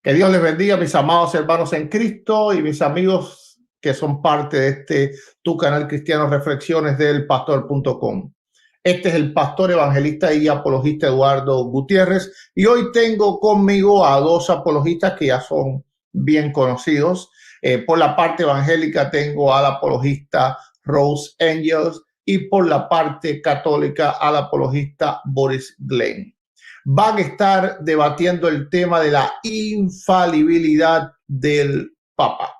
Que Dios les bendiga, mis amados hermanos en Cristo y mis amigos que son parte de tu canal cristiano Reflexiones del Pastor.com. Este es el pastor evangelista y apologista Eduardo Gutiérrez y hoy tengo conmigo a dos apologistas que ya son bien conocidos. Por la parte evangélica tengo al apologista Rose Angels y por la parte católica al apologista Boris Glenn. Van a estar debatiendo el tema de la infalibilidad del Papa.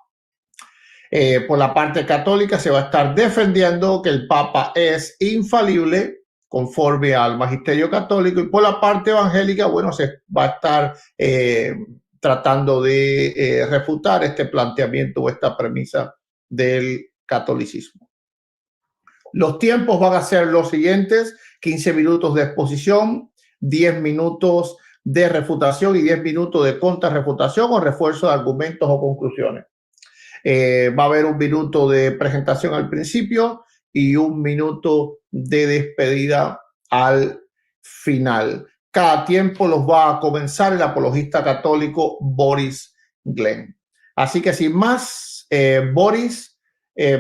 Por la parte católica se va a estar defendiendo que el Papa es infalible conforme al magisterio católico, y por la parte evangélica, bueno, se va a estar tratando de refutar este planteamiento o esta premisa del catolicismo. Los tiempos van a ser los siguientes: 15 minutos de exposición, 10 minutos de refutación y 10 minutos de contrarrefutación o refuerzo de argumentos o conclusiones. Va a haber un minuto de presentación al principio y un minuto de despedida al final. Cada tiempo los va a comenzar el apologista católico Boris Glenn. Así que sin más, Boris,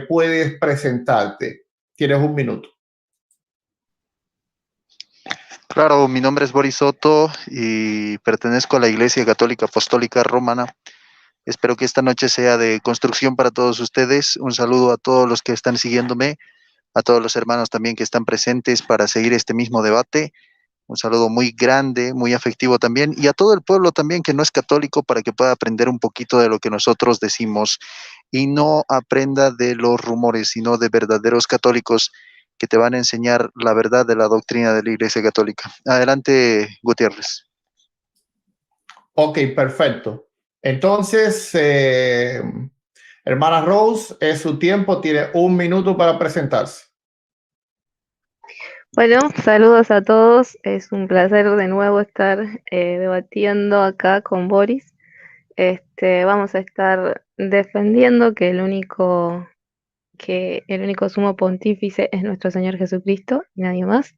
puedes presentarte. Tienes un minuto. Claro, mi nombre es Boris Soto y pertenezco a la Iglesia Católica Apostólica Romana. Espero que esta noche sea de construcción para todos ustedes. Un saludo a todos los que están siguiéndome, a todos los hermanos también que están presentes para seguir este mismo debate. Un saludo muy grande, muy afectivo también, y a todo el pueblo también que no es católico, para que pueda aprender un poquito de lo que nosotros decimos y no aprenda de los rumores, sino de verdaderos católicos que te van a enseñar la verdad de la doctrina de la Iglesia Católica. Adelante, Gutiérrez. Ok, perfecto. Entonces, hermana Rose, es su tiempo, tiene un minuto para presentarse. Bueno, saludos a todos. Es un placer de nuevo estar debatiendo acá con Boris. Vamos a estar defendiendo que el único sumo pontífice es nuestro Señor Jesucristo y nadie más.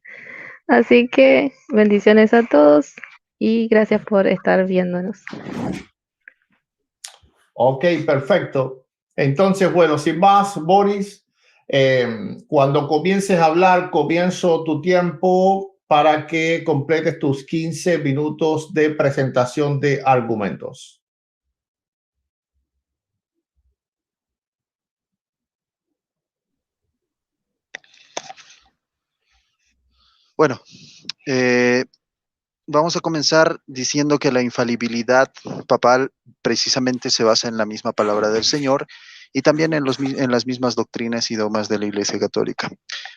Así que bendiciones a todos y gracias por estar viéndonos. Ok, perfecto. Entonces, bueno, sin más, Boris, cuando comiences a hablar, comienzo tu tiempo para que completes tus 15 minutos de presentación de argumentos. Bueno, vamos a comenzar diciendo que la infalibilidad papal precisamente se basa en la misma palabra del Señor y también en las mismas doctrinas y dogmas de la Iglesia Católica.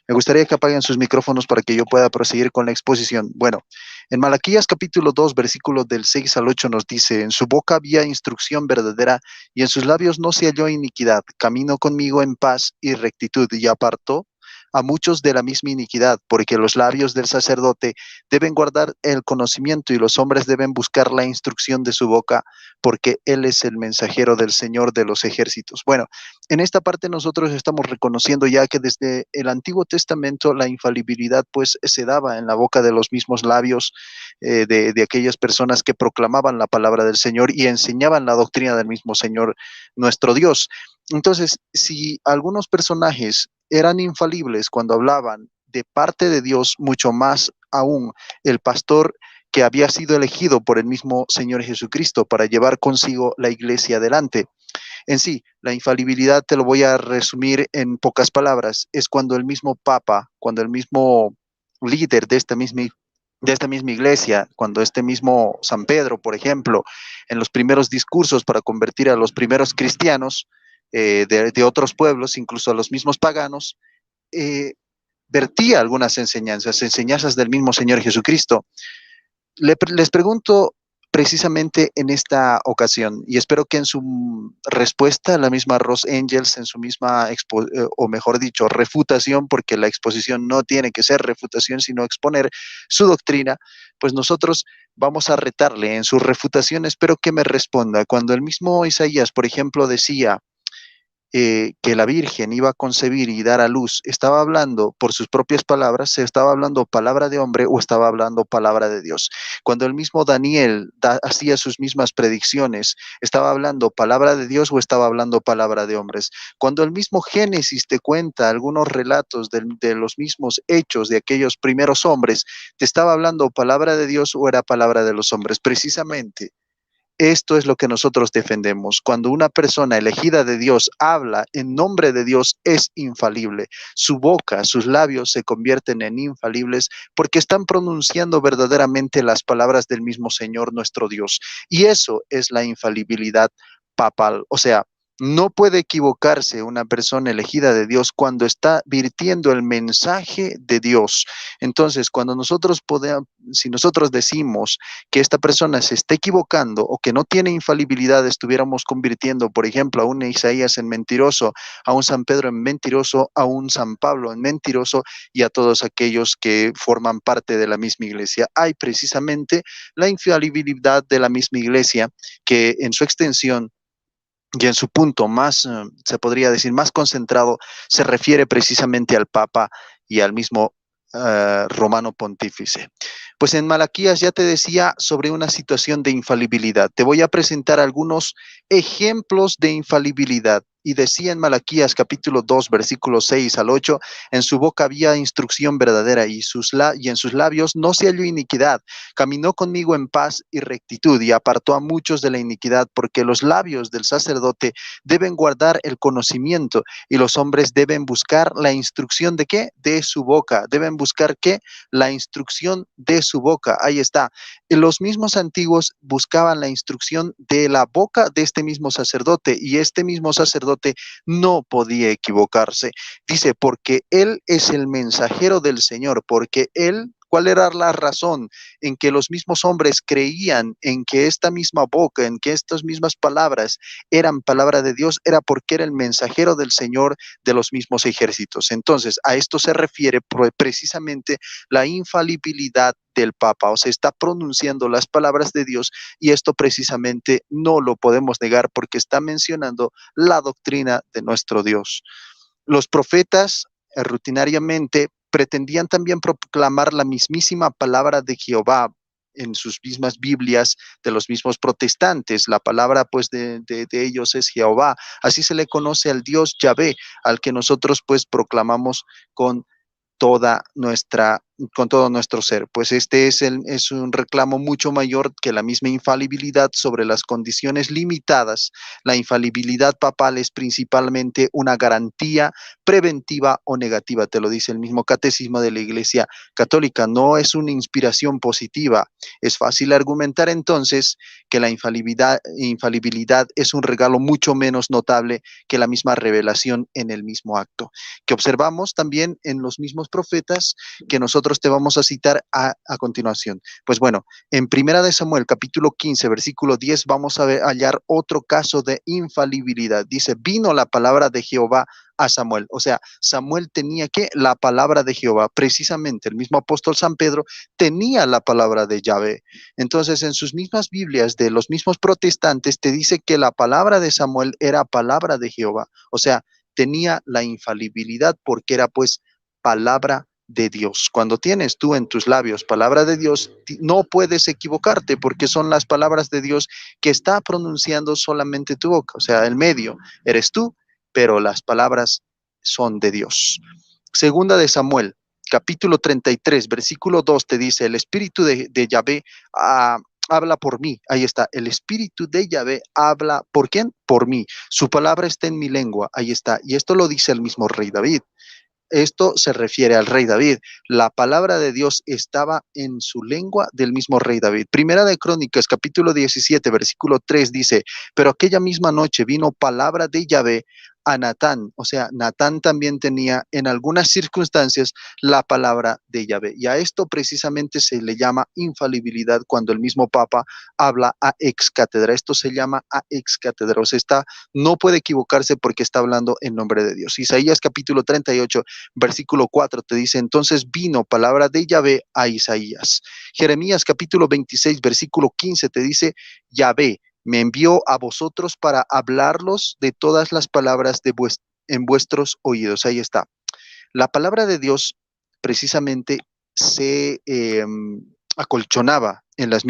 Me gustaría que apaguen sus micrófonos para que yo pueda proseguir con la exposición. Bueno, en Malaquías capítulo 2, versículos del 6 al 8 nos dice: en su boca había instrucción verdadera y en sus labios no se halló iniquidad. Caminó conmigo en paz y rectitud y apartó a muchos de la misma iniquidad, porque los labios del sacerdote deben guardar el conocimiento y los hombres deben buscar la instrucción de su boca, porque él es el mensajero del Señor de los ejércitos. Bueno, en esta parte nosotros estamos reconociendo ya que desde el Antiguo Testamento la infalibilidad pues se daba en la boca de los mismos labios de aquellas personas que proclamaban la palabra del Señor y enseñaban la doctrina del mismo Señor nuestro Dios. Entonces, si algunos personajes eran infalibles cuando hablaban de parte de Dios, mucho más aún el pastor que había sido elegido por el mismo Señor Jesucristo para llevar consigo la iglesia adelante. En sí, la infalibilidad, te lo voy a resumir en pocas palabras, es cuando el mismo Papa, cuando el mismo líder de esta misma iglesia, cuando este mismo San Pedro, por ejemplo, en los primeros discursos para convertir a los primeros cristianos de otros pueblos, incluso a los mismos paganos, vertía algunas enseñanzas del mismo Señor Jesucristo. Les pregunto precisamente en esta ocasión, y espero que en su respuesta, la misma Rose Angels, en su misma, o mejor dicho, refutación, porque la exposición no tiene que ser refutación, sino exponer su doctrina, pues nosotros vamos a retarle en su refutación. Espero que me responda. Cuando el mismo Isaías, por ejemplo, decía: que la Virgen iba a concebir y dar a luz, estaba hablando por sus propias palabras, se estaba hablando palabra de hombre o estaba hablando palabra de Dios. Cuando el mismo Daniel hacía sus mismas predicciones, ¿estaba hablando palabra de Dios o estaba hablando palabra de hombres? Cuando el mismo Génesis te cuenta algunos relatos de los mismos hechos de aquellos primeros hombres, ¿te estaba hablando palabra de Dios o era palabra de los hombres? Precisamente esto es lo que nosotros defendemos. Cuando una persona elegida de Dios habla en nombre de Dios, es infalible. Su boca, sus labios se convierten en infalibles porque están pronunciando verdaderamente las palabras del mismo Señor nuestro Dios. Y eso es la infalibilidad papal. O sea, no puede equivocarse una persona elegida de Dios cuando está virtiendo el mensaje de Dios. Entonces, cuando nosotros podemos, si nosotros decimos que esta persona se está equivocando o que no tiene infalibilidad, estuviéramos convirtiendo, por ejemplo, a un Isaías en mentiroso, a un San Pedro en mentiroso, a un San Pablo en mentiroso y a todos aquellos que forman parte de la misma iglesia. Hay precisamente la infalibilidad de la misma iglesia que en su extensión y en su punto más, se podría decir, más concentrado, se refiere precisamente al Papa y al mismo Romano Pontífice. Pues en Malaquías ya te decía sobre una situación de infalibilidad. Te voy a presentar algunos ejemplos de infalibilidad. Y decía en Malaquías capítulo 2, versículos 6 al 8, en su boca había instrucción verdadera y en sus labios no se halló iniquidad. Caminó conmigo en paz y rectitud y apartó a muchos de la iniquidad, porque los labios del sacerdote deben guardar el conocimiento y los hombres deben buscar la instrucción de ¿qué? De su boca. Deben buscar ¿qué? La instrucción de su boca. Ahí está. Los mismos antiguos buscaban la instrucción de la boca de este mismo sacerdote y este mismo sacerdote no podía equivocarse. Dice, porque él es el mensajero del Señor, porque él, ¿cuál era la razón en que los mismos hombres creían en que esta misma boca, en que estas mismas palabras eran palabra de Dios? Era porque era el mensajero del Señor de los mismos ejércitos. Entonces, a esto se refiere precisamente la infalibilidad del Papa, o sea, está pronunciando las palabras de Dios y esto precisamente no lo podemos negar porque está mencionando la doctrina de nuestro Dios. Los profetas rutinariamente pretendían también proclamar la mismísima palabra de Jehová en sus mismas Biblias de los mismos protestantes. La palabra pues de ellos es Jehová. Así se le conoce al Dios Yahvé, al que nosotros pues proclamamos con con todo nuestro ser. Pues este es un reclamo mucho mayor que la misma infalibilidad sobre las condiciones limitadas. La infalibilidad papal es principalmente una garantía preventiva o negativa, te lo dice el mismo catecismo de la Iglesia Católica, no es una inspiración positiva. Es fácil argumentar entonces que la infalibilidad es un regalo mucho menos notable que la misma revelación en el mismo acto, que observamos también en los mismos profetas que nosotros te vamos a citar a continuación. Pues bueno, en Primera de Samuel, capítulo 15, versículo 10, vamos a hallar otro caso de infalibilidad. Dice, vino la palabra de Jehová a Samuel. O sea, Samuel tenía que la palabra de Jehová. Precisamente el mismo apóstol San Pedro tenía la palabra de Yahvé. Entonces, en sus mismas Biblias de los mismos protestantes te dice que la palabra de Samuel era palabra de Jehová. O sea, tenía la infalibilidad porque era pues palabra de Dios. Cuando tienes tú en tus labios palabra de Dios, no puedes equivocarte porque son las palabras de Dios que está pronunciando solamente tu boca. O sea, el medio eres tú, pero las palabras son de Dios. Segunda de Samuel, capítulo 33, versículo 2 te dice, el espíritu de Yahvé habla por mí. Ahí está, el espíritu de Yahvé habla ¿por quién? Por mí. Su palabra está en mi lengua. Ahí está. Y esto lo dice el mismo rey David. Esto se refiere al rey David. La palabra de Dios estaba en su lengua del mismo rey David. Primera de Crónicas, capítulo 17, versículo 3 dice, pero aquella misma noche vino palabra de Yahvé a Natán. O sea, Natán también tenía en algunas circunstancias la palabra de Yahvé. Y a esto precisamente se le llama infalibilidad cuando el mismo Papa habla a ex cátedra. Esto se llama a ex cátedra. O sea, no puede equivocarse porque está hablando en nombre de Dios. Isaías capítulo 38, versículo 4 te dice, entonces vino palabra de Yahvé a Isaías. Jeremías capítulo 26, versículo 15 te dice, Yahvé me envió a vosotros para hablarlos de todas las palabras en vuestros oídos. Ahí está. La palabra de Dios precisamente se acolchonaba en los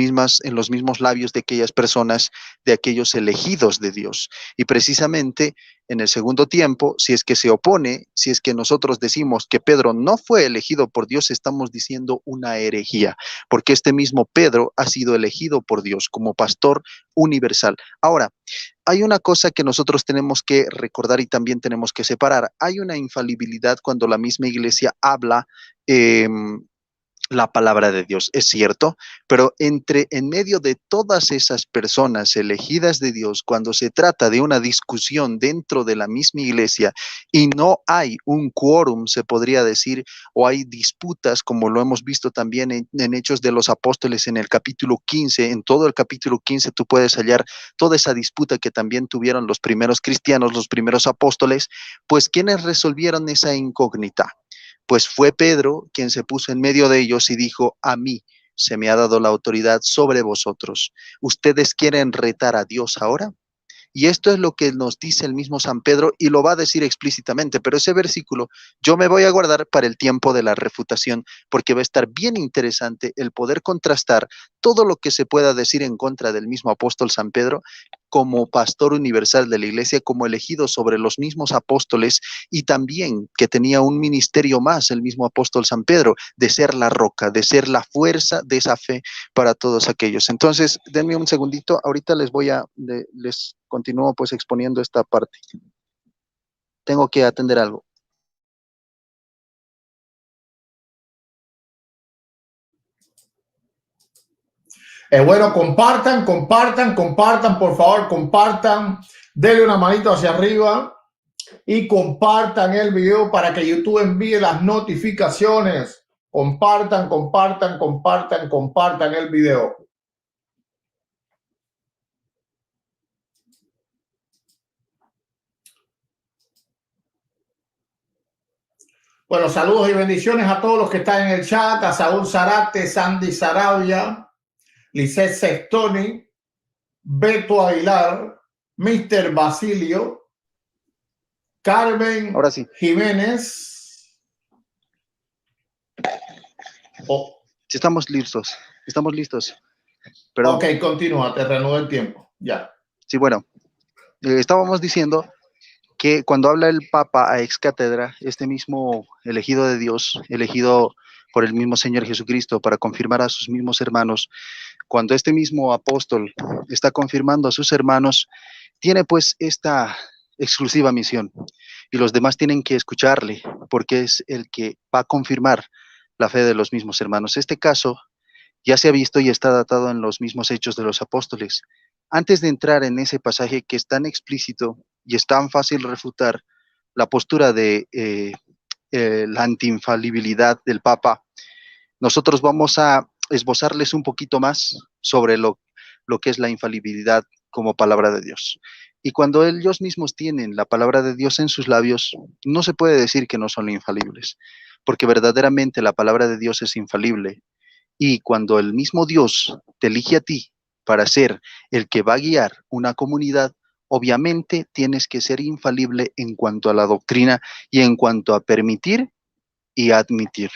mismos labios de aquellas personas, de aquellos elegidos de Dios. Y precisamente en el segundo tiempo, si es que se opone, si es que nosotros decimos que Pedro no fue elegido por Dios, estamos diciendo una herejía, porque este mismo Pedro ha sido elegido por Dios como pastor universal. Ahora, hay una cosa que nosotros tenemos que recordar y también tenemos que separar. Hay una infalibilidad cuando la misma iglesia habla la palabra de Dios, es cierto, pero en medio de todas esas personas elegidas de Dios, cuando se trata de una discusión dentro de la misma iglesia y no hay un quórum, se podría decir, o hay disputas, como lo hemos visto también en Hechos de los Apóstoles en el capítulo 15, en todo el capítulo 15 tú puedes hallar toda esa disputa que también tuvieron los primeros cristianos, los primeros apóstoles, pues ¿quiénes resolvieron esa incógnita? Pues fue Pedro quien se puso en medio de ellos y dijo, a mí se me ha dado la autoridad sobre vosotros. ¿Ustedes quieren retar a Dios ahora? Y esto es lo que nos dice el mismo San Pedro y lo va a decir explícitamente, pero ese versículo yo me voy a guardar para el tiempo de la refutación, porque va a estar bien interesante el poder contrastar todo lo que se pueda decir en contra del mismo apóstol San Pedro como pastor universal de la iglesia, como elegido sobre los mismos apóstoles y también que tenía un ministerio más, el mismo apóstol San Pedro, de ser la roca, de ser la fuerza de esa fe para todos aquellos. Entonces, denme un segundito, ahorita les continúo pues exponiendo esta parte. Tengo que atender algo. Bueno, compartan, por favor, compartan, denle una manito hacia arriba y compartan el video para que YouTube envíe las notificaciones. Compartan el video. Bueno, saludos y bendiciones a todos los que están en el chat, a Saúl Zarate, Sandy Sarabia, Lisset Sextoni, Beto Aguilar, Mr. Basilio, Carmen Ahora sí. Jiménez. Sí, estamos listos. Perdón. Ok, continúa, te reanudo el tiempo. Ya. Sí, bueno, estábamos diciendo que cuando habla el Papa a ex cátedra, este mismo elegido de Dios, elegido por el mismo Señor Jesucristo para confirmar a sus mismos hermanos, cuando este mismo apóstol está confirmando a sus hermanos, tiene pues esta exclusiva misión y los demás tienen que escucharle porque es el que va a confirmar la fe de los mismos hermanos. Este caso ya se ha visto y está datado en los mismos Hechos de los Apóstoles. Antes de entrar en ese pasaje que es tan explícito y es tan fácil refutar la postura de la antiinfalibilidad del Papa, nosotros vamos a esbozarles un poquito más sobre lo que es la infalibilidad como palabra de Dios. Y cuando ellos mismos tienen la palabra de Dios en sus labios, no se puede decir que no son infalibles, porque verdaderamente la palabra de Dios es infalible. Y cuando el mismo Dios te elige a ti para ser el que va a guiar una comunidad, obviamente tienes que ser infalible en cuanto a la doctrina y en cuanto a permitir y admitir.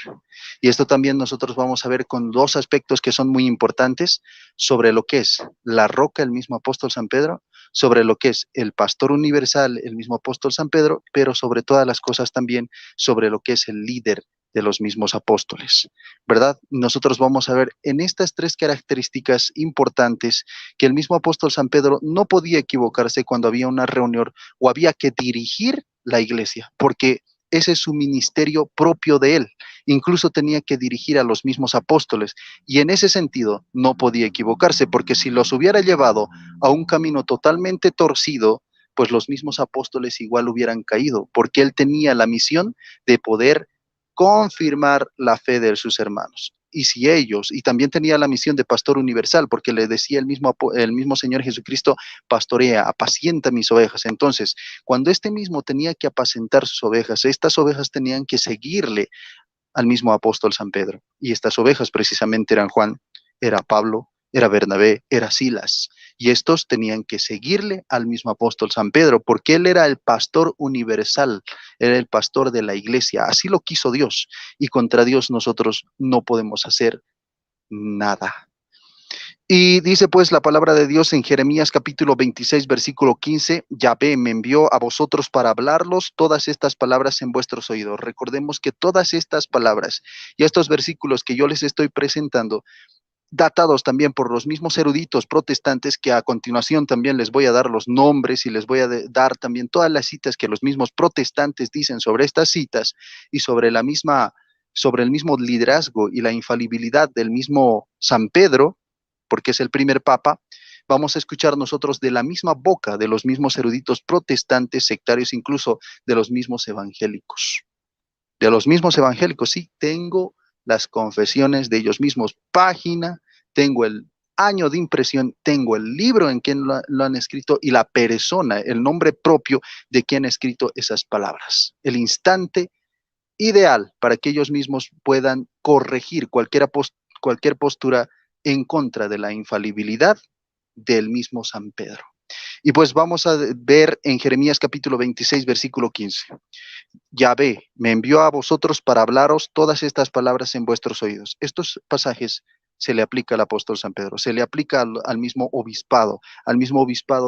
Y esto también nosotros vamos a ver con dos aspectos que son muy importantes sobre lo que es la roca, el mismo apóstol San Pedro, sobre lo que es el pastor universal, el mismo apóstol San Pedro, pero sobre todas las cosas también sobre lo que es el líder de los mismos apóstoles, ¿verdad? Nosotros vamos a ver en estas tres características importantes que el mismo apóstol San Pedro no podía equivocarse cuando había una reunión o había que dirigir la iglesia, porque ese es su ministerio propio de él. Incluso tenía que dirigir a los mismos apóstoles y en ese sentido no podía equivocarse, porque si los hubiera llevado a un camino totalmente torcido, pues los mismos apóstoles igual hubieran caído, porque él tenía la misión de poder confirmar la fe de sus hermanos. Y si ellos, y también tenía la misión de pastor universal, porque le decía el mismo Señor Jesucristo, pastorea, apacienta mis ovejas. Entonces, cuando este mismo tenía que apacentar sus ovejas, estas ovejas tenían que seguirle al mismo apóstol San Pedro. Y estas ovejas precisamente eran Juan, era Pablo, era Bernabé, era Silas. Y estos tenían que seguirle al mismo apóstol San Pedro, porque él era el pastor universal, era el pastor de la iglesia. Así lo quiso Dios. Y contra Dios nosotros no podemos hacer nada. Y dice pues la palabra de Dios en Jeremías capítulo 26, versículo 15, Yahvé me envió a vosotros para hablarlos todas estas palabras en vuestros oídos. Recordemos que todas estas palabras y estos versículos que yo les estoy presentando, datados también por los mismos eruditos protestantes, que a continuación también les voy a dar los nombres y les voy a dar también todas las citas que los mismos protestantes dicen sobre estas citas y sobre la misma, sobre el mismo liderazgo y la infalibilidad del mismo San Pedro, porque es el primer papa. Vamos a escuchar nosotros de la misma boca de los mismos eruditos protestantes, sectarios, incluso de los mismos evangélicos. De los mismos evangélicos, sí, tengo las confesiones de ellos mismos, página, tengo el año de impresión, tengo el libro en quien lo han escrito y la persona, el nombre propio de quien ha escrito esas palabras. El instante ideal para que ellos mismos puedan corregir cualquier postura en contra de la infalibilidad del mismo San Pedro. Y pues vamos a ver en Jeremías capítulo 26, versículo 15. Yahvé me envió a vosotros para hablaros todas estas palabras en vuestros oídos. Estos pasajes se le aplica al apóstol San Pedro, se le aplica al mismo obispado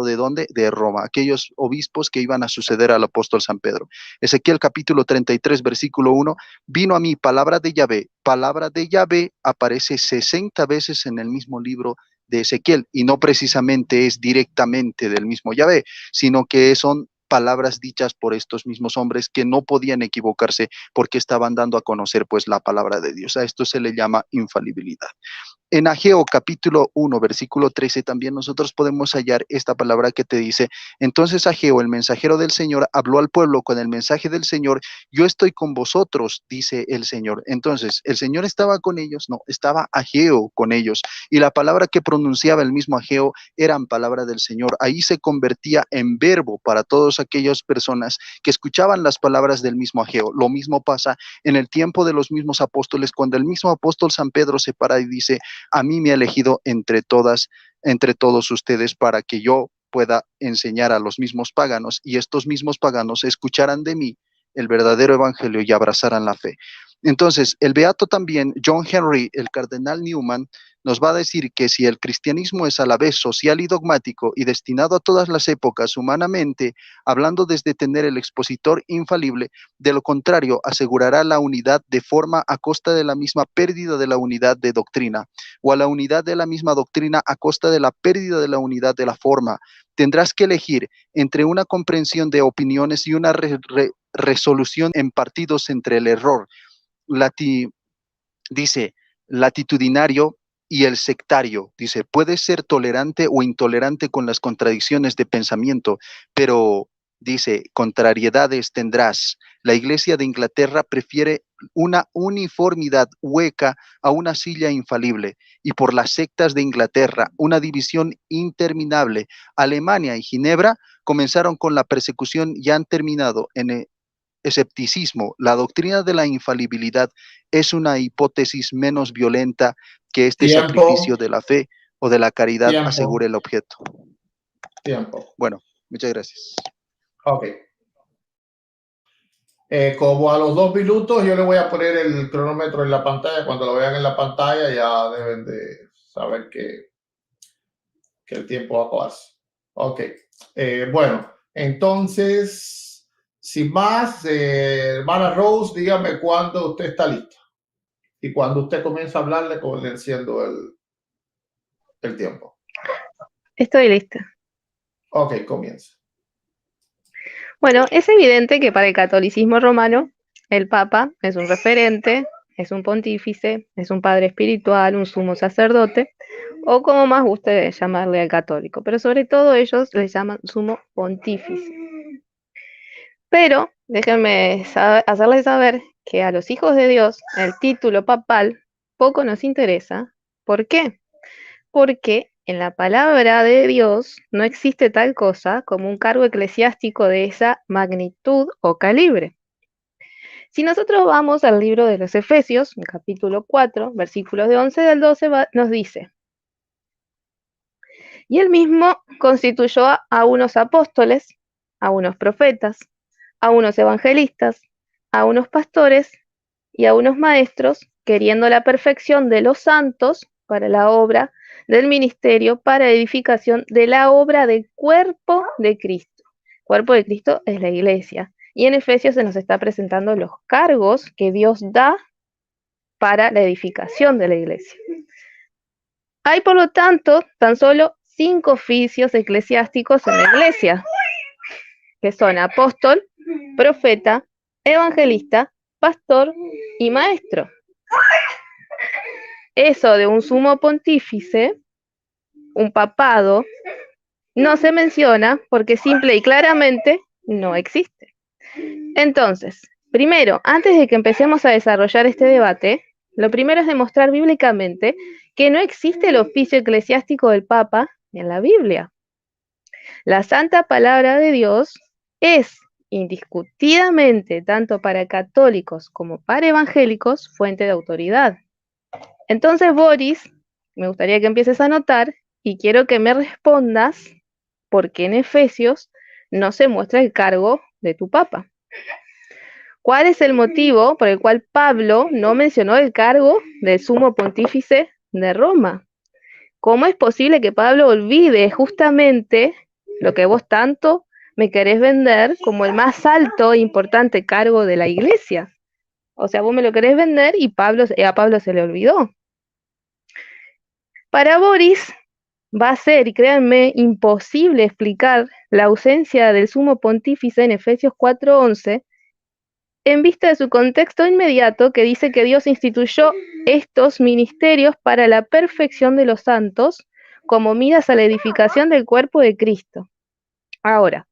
¿de dónde? De Roma, aquellos obispos que iban a suceder al apóstol San Pedro. Ezequiel capítulo 33, versículo 1, vino a mí palabra de Yahvé aparece 60 veces en el mismo libro de Ezequiel, y no precisamente es directamente del mismo Yahvé, sino que son palabras dichas por estos mismos hombres que no podían equivocarse porque estaban dando a conocer pues la palabra de Dios. A esto se le llama infalibilidad. En Ageo capítulo 1, versículo 13, también nosotros podemos hallar esta palabra que te dice, entonces Ageo, el mensajero del Señor, habló al pueblo con el mensaje del Señor, yo estoy con vosotros, dice el Señor. Entonces, ¿el Señor estaba con ellos? No, estaba Ageo con ellos. Y la palabra que pronunciaba el mismo Ageo eran palabra del Señor. Ahí se convertía en verbo para todas aquellas personas que escuchaban las palabras del mismo Ageo. Lo mismo pasa en el tiempo de los mismos apóstoles, cuando el mismo apóstol San Pedro se para y dice, a mí me ha elegido entre todos ustedes para que yo pueda enseñar a los mismos paganos y estos mismos paganos escucharan de mí el verdadero evangelio y abrazaran la fe. Entonces, el beato también, John Henry, el cardenal Newman, nos va a decir que si el cristianismo es a la vez social y dogmático y destinado a todas las épocas humanamente, hablando desde tener el expositor infalible, de lo contrario, asegurará la unidad de forma a costa de la misma pérdida de la unidad de doctrina, o a la unidad de la misma doctrina a costa de la pérdida de la unidad de la forma. Tendrás que elegir entre una comprensión de opiniones y una resolución en partidos entre el error. Dice, latitudinario y el sectario. Dice, puedes ser tolerante o intolerante con las contradicciones de pensamiento, pero dice, contrariedades tendrás. La Iglesia de Inglaterra prefiere una uniformidad hueca a una silla infalible, y por las sectas de Inglaterra, una división interminable. Alemania y Ginebra comenzaron con la persecución y han terminado en el escepticismo. La doctrina de la infalibilidad es una hipótesis menos violenta que este sacrificio de la fe o de la caridad asegure el objeto. Bueno, muchas gracias. Ok. Como a los 2 minutos yo le voy a poner el cronómetro en la pantalla. Cuando lo vean en la pantalla ya deben de saber que el tiempo va a acabarse. Ok. Bueno, entonces, sin más, hermana Rose, dígame cuándo usted está lista. Y cuando usted comienza a hablarle, le enciendo el tiempo. Estoy lista. Ok, comienza. Bueno, es evidente que para el catolicismo romano, el Papa es un referente, es un pontífice, es un padre espiritual, un sumo sacerdote, o como más guste llamarle al católico, pero sobre todo ellos le llaman sumo pontífice. Pero déjenme hacerles saber que a los hijos de Dios el título papal poco nos interesa. ¿Por qué? Porque en la palabra de Dios no existe tal cosa como un cargo eclesiástico de esa magnitud o calibre. Si nosotros vamos al libro de los Efesios, capítulo 4, versículos de 11 al 12, nos dice: Y él mismo constituyó a unos apóstoles, a unos profetas, a unos evangelistas, a unos pastores y a unos maestros, queriendo la perfección de los santos para la obra del ministerio, para edificación de la obra del cuerpo de Cristo. Cuerpo de Cristo es la iglesia. Y en Efesios se nos está presentando los cargos que Dios da para la edificación de la iglesia. Hay, por lo tanto, tan solo 5 oficios eclesiásticos en la iglesia, que son apóstol, profeta, evangelista, pastor y maestro. Eso de un sumo pontífice, un papado, no se menciona porque simple y claramente no existe. Entonces, primero, antes de que empecemos a desarrollar este debate, lo primero es demostrar bíblicamente que no existe el oficio eclesiástico del Papa en la Biblia. La santa palabra de Dios es indiscutidamente, tanto para católicos como para evangélicos, fuente de autoridad. Entonces, Boris, me gustaría que empieces a anotar y quiero que me respondas por qué en Efesios no se muestra el cargo de tu Papa. ¿Cuál es el motivo por el cual Pablo no mencionó el cargo del sumo pontífice de Roma? ¿Cómo es posible que Pablo olvide justamente lo que vos tanto me querés vender como el más alto e importante cargo de la iglesia? O sea, vos me lo querés vender y a Pablo se le olvidó. Para Boris va a ser, y créanme, imposible explicar la ausencia del sumo pontífice en Efesios 4:11 en vista de su contexto inmediato que dice que Dios instituyó estos ministerios para la perfección de los santos como miras a la edificación del cuerpo de Cristo. Ahora,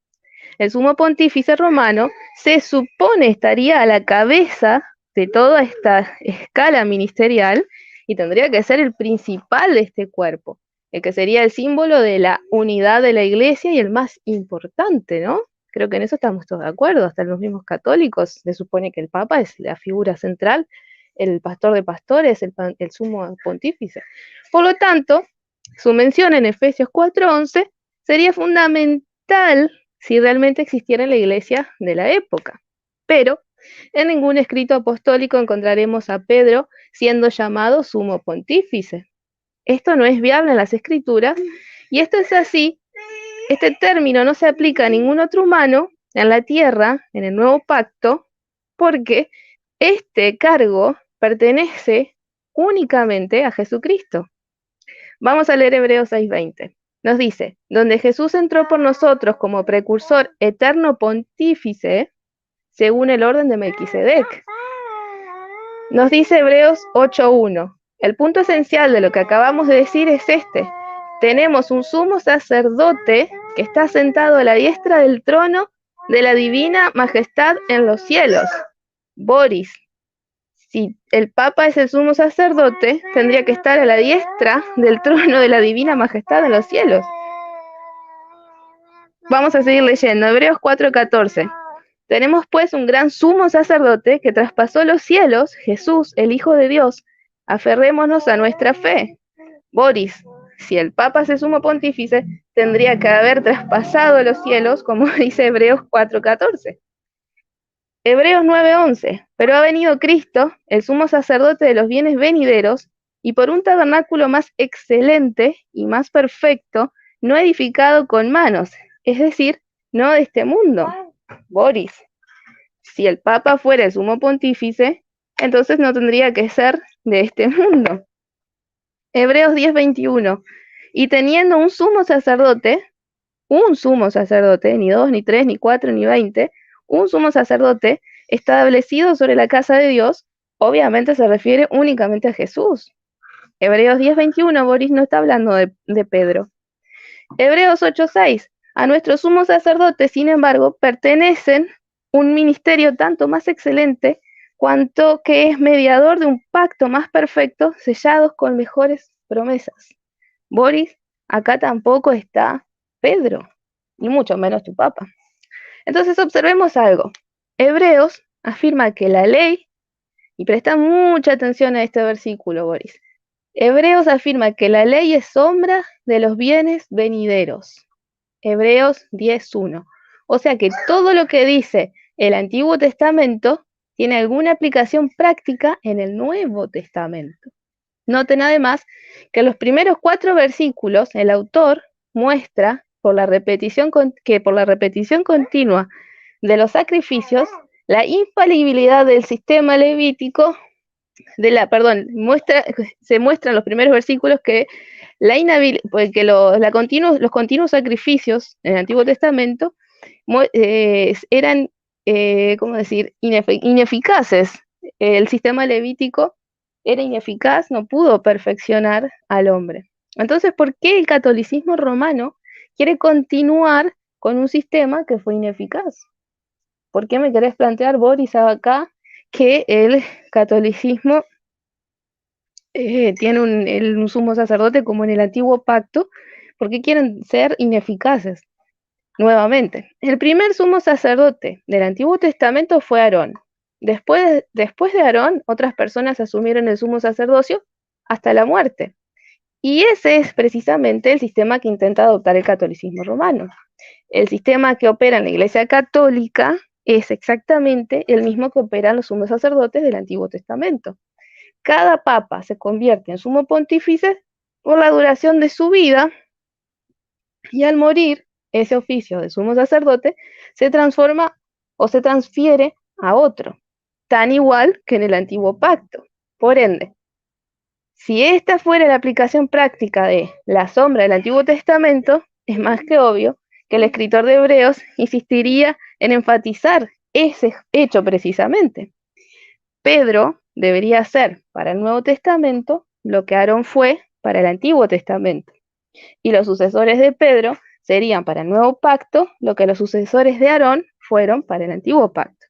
el sumo pontífice romano se supone estaría a la cabeza de toda esta escala ministerial y tendría que ser el principal de este cuerpo, el que sería el símbolo de la unidad de la iglesia y el más importante, ¿no? Creo que en eso estamos todos de acuerdo, hasta los mismos católicos se supone que el Papa es la figura central, el pastor de pastores, el sumo pontífice. Por lo tanto, su mención en Efesios 4:11 sería fundamental si realmente existiera en la iglesia de la época. Pero en ningún escrito apostólico encontraremos a Pedro siendo llamado sumo pontífice. Esto no es viable en las escrituras y esto es así. Este término no se aplica a ningún otro humano en la tierra, en el nuevo pacto, porque este cargo pertenece únicamente a Jesucristo. Vamos a leer Hebreos 6:20. Nos dice, donde Jesús entró por nosotros como precursor eterno pontífice, según el orden de Melquisedec. Nos dice Hebreos 8:1. El punto esencial de lo que acabamos de decir es este. Tenemos un sumo sacerdote que está sentado a la diestra del trono de la divina majestad en los cielos. Boris, si el Papa es el sumo sacerdote, tendría que estar a la diestra del trono de la divina majestad en los cielos. Vamos a seguir leyendo, Hebreos 4:14. Tenemos pues un gran sumo sacerdote que traspasó los cielos, Jesús, el Hijo de Dios. Aferrémonos a nuestra fe. Boris, si el Papa es sumo pontífice, tendría que haber traspasado los cielos, como dice Hebreos 4:14. Hebreos 9:11. Pero ha venido Cristo, el sumo sacerdote de los bienes venideros, y por un tabernáculo más excelente y más perfecto, no edificado con manos, es decir, no de este mundo. Boris, si el Papa fuera el sumo pontífice, entonces no tendría que ser de este mundo. Hebreos 10:21. Y teniendo un sumo sacerdote, ni 2, ni 3, ni 4, ni 20, un sumo sacerdote establecido sobre la casa de Dios, obviamente se refiere únicamente a Jesús. Hebreos 10:21, Boris no está hablando de Pedro. Hebreos 8:6. A nuestro sumo sacerdote, sin embargo, pertenecen un ministerio tanto más excelente cuanto que es mediador de un pacto más perfecto, sellados con mejores promesas. Boris, acá tampoco está Pedro, ni mucho menos tu Papa. Entonces observemos algo. Hebreos afirma que la ley, y presta mucha atención a este versículo, Boris, Hebreos afirma que la ley es sombra de los bienes venideros. Hebreos 10:1. O sea que todo lo que dice el Antiguo Testamento tiene alguna aplicación práctica en el Nuevo Testamento. Noten además que en los primeros 4 versículos el autor muestra que por la repetición continua de los sacrificios, la infalibilidad del sistema levítico, se muestra en los primeros versículos que los continuos sacrificios en el Antiguo Testamento eran, ¿cómo decir?, ineficaces. El sistema levítico era ineficaz, no pudo perfeccionar al hombre. Entonces, ¿por qué el catolicismo romano quiere continuar con un sistema que fue ineficaz? ¿Por qué me querés plantear, Boris, acá que el catolicismo tiene un sumo sacerdote como en el antiguo pacto? ¿Por qué quieren ser ineficaces? Nuevamente, el primer sumo sacerdote del Antiguo Testamento fue Aarón. Después de Aarón, otras personas asumieron el sumo sacerdocio hasta la muerte. Y ese es precisamente el sistema que intenta adoptar el catolicismo romano. El sistema que opera en la Iglesia Católica es exactamente el mismo que operan los sumos sacerdotes del Antiguo Testamento. Cada papa se convierte en sumo pontífice por la duración de su vida, y al morir, ese oficio de sumo sacerdote se transforma o se transfiere a otro, tan igual que en el antiguo pacto. Por ende, si esta fuera la aplicación práctica de la sombra del Antiguo Testamento, es más que obvio que el escritor de Hebreos insistiría en enfatizar ese hecho precisamente. Pedro debería ser para el Nuevo Testamento lo que Aarón fue para el Antiguo Testamento. Y los sucesores de Pedro serían para el Nuevo Pacto lo que los sucesores de Aarón fueron para el Antiguo Pacto.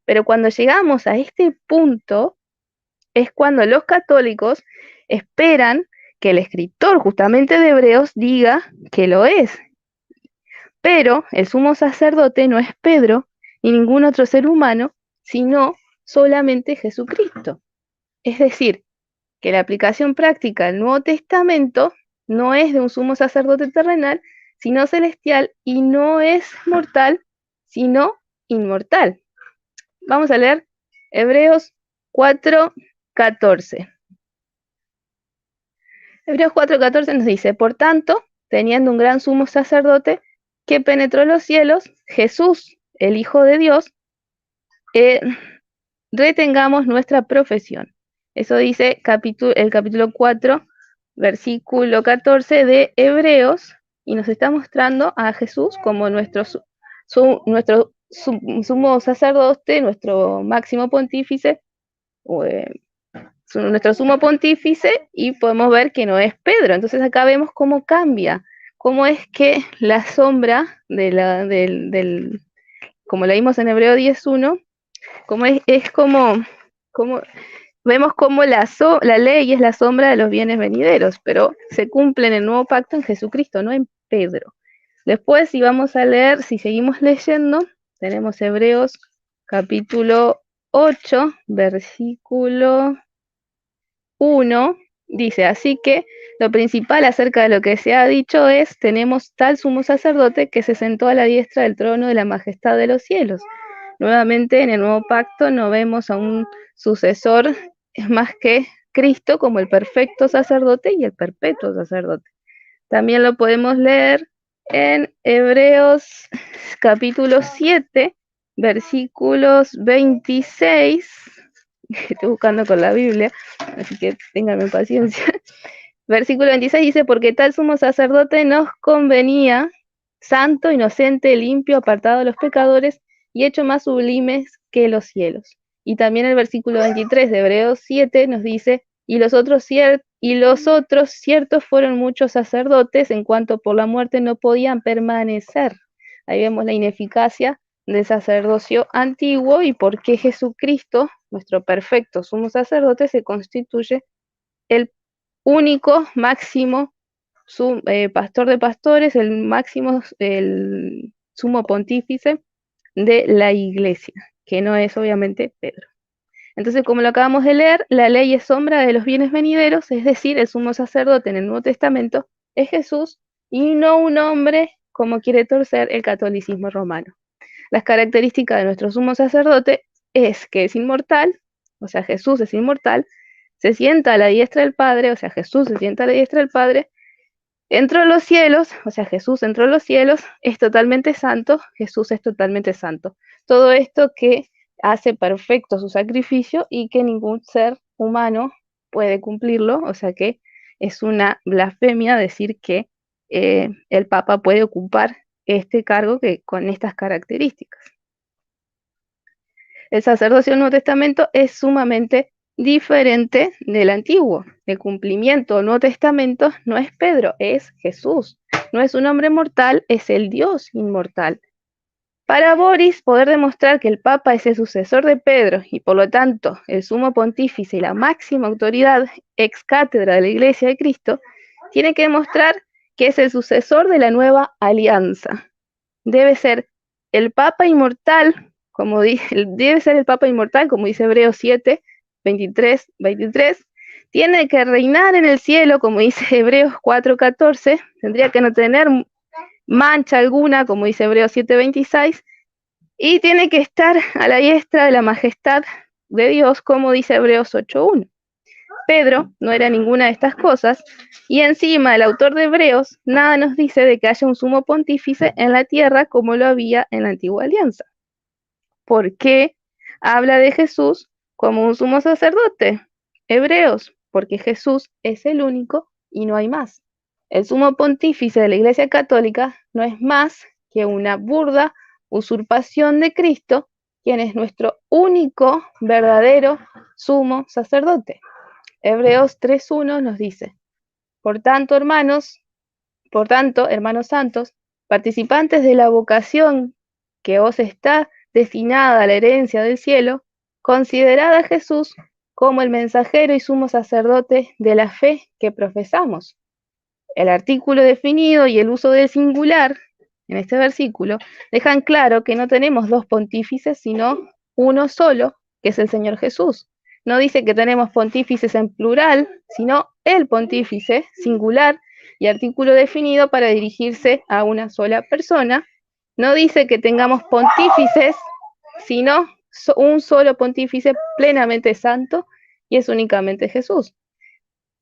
Pero cuando llegamos a este punto, es cuando los católicos esperan que el escritor justamente de Hebreos diga que lo es. Pero el sumo sacerdote no es Pedro ni ningún otro ser humano, sino solamente Jesucristo. Es decir, que la aplicación práctica del Nuevo Testamento no es de un sumo sacerdote terrenal, sino celestial, y no es mortal, sino inmortal. Vamos a leer Hebreos 4:14. Hebreos 4:14 nos dice: por tanto, teniendo un gran sumo sacerdote que penetró los cielos, Jesús, el Hijo de Dios, retengamos nuestra profesión. Eso dice el capítulo 4, versículo 14 de Hebreos, y nos está mostrando a Jesús como nuestro sumo sacerdote, nuestro máximo pontífice, nuestro sumo pontífice, y podemos ver que no es Pedro. Entonces acá vemos cómo cambia, cómo es que la sombra como la vimos en Hebreo 10:1, como vemos cómo la ley es la sombra de los bienes venideros, pero se cumple en el nuevo pacto en Jesucristo, no en Pedro. Después, si vamos a leer, si seguimos leyendo, tenemos Hebreos capítulo 8, versículo 1, dice: así que lo principal acerca de lo que se ha dicho es: tenemos tal sumo sacerdote que se sentó a la diestra del trono de la majestad de los cielos. Nuevamente, en el nuevo pacto no vemos a un sucesor más que Cristo como el perfecto sacerdote y el perpetuo sacerdote. También lo podemos leer en Hebreos capítulo 7, versículos 26. Estoy buscando con la Biblia, así que ténganme paciencia. Versículo 26 dice: porque tal sumo sacerdote nos convenía, santo, inocente, limpio, apartado de los pecadores y hecho más sublimes que los cielos. Y también el versículo 23 de Hebreos 7 nos dice: y los otros ciertos fueron muchos sacerdotes, en cuanto por la muerte no podían permanecer. Ahí vemos la ineficacia del sacerdocio antiguo y por qué Jesucristo, nuestro perfecto sumo sacerdote, se constituye el único máximo pastor de pastores, el sumo pontífice de la iglesia, que no es obviamente Pedro. Entonces, como lo acabamos de leer, la ley es sombra de los bienes venideros, es decir, el sumo sacerdote en el Nuevo Testamento es Jesús y no un hombre como quiere torcer el catolicismo romano. Las características de nuestro sumo sacerdote es que es inmortal, o sea, Jesús es inmortal, se sienta a la diestra del Padre, o sea, Jesús se sienta a la diestra del Padre, entró a los cielos, o sea, Jesús entró a los cielos, es totalmente santo, Jesús es totalmente santo. Todo esto que hace perfecto su sacrificio y que ningún ser humano puede cumplirlo, o sea que es una blasfemia decir que el Papa puede ocupar este cargo que, con estas características. El sacerdocio del Nuevo Testamento es sumamente diferente del Antiguo. El cumplimiento del Nuevo Testamento no es Pedro, es Jesús. No es un hombre mortal, es el Dios inmortal. Para Boris, poder demostrar que el Papa es el sucesor de Pedro y por lo tanto el sumo pontífice y la máxima autoridad ex cátedra de la Iglesia de Cristo, tiene que demostrar que es el sucesor de la nueva alianza. Debe ser el Papa inmortal, debe ser el Papa inmortal, como dice Hebreos 7, 23. Tiene que reinar en el cielo, como dice Hebreos 4:14, tendría que no tener mancha alguna, como dice Hebreos 7:26, y tiene que estar a la diestra de la majestad de Dios, como dice Hebreos 8:1. Pedro no era ninguna de estas cosas, y encima el autor de Hebreos nada nos dice de que haya un sumo pontífice en la tierra como lo había en la antigua alianza. ¿Por qué habla de Jesús como un sumo sacerdote? Hebreos, porque Jesús es el único y no hay más. El sumo pontífice de la Iglesia Católica no es más que una burda usurpación de Cristo, quien es nuestro único verdadero sumo sacerdote. Hebreos 3:1 nos dice: por tanto, hermanos santos, participantes de la vocación que os está destinada a la herencia del cielo, considerad a Jesús como el mensajero y sumo sacerdote de la fe que profesamos. El artículo definido y el uso del singular en este versículo dejan claro que no tenemos dos pontífices, sino uno solo, que es el Señor Jesús. No dice que tenemos pontífices en plural, sino el pontífice, singular y artículo definido para dirigirse a una sola persona. No dice que tengamos pontífices, sino un solo pontífice plenamente santo, y es únicamente Jesús.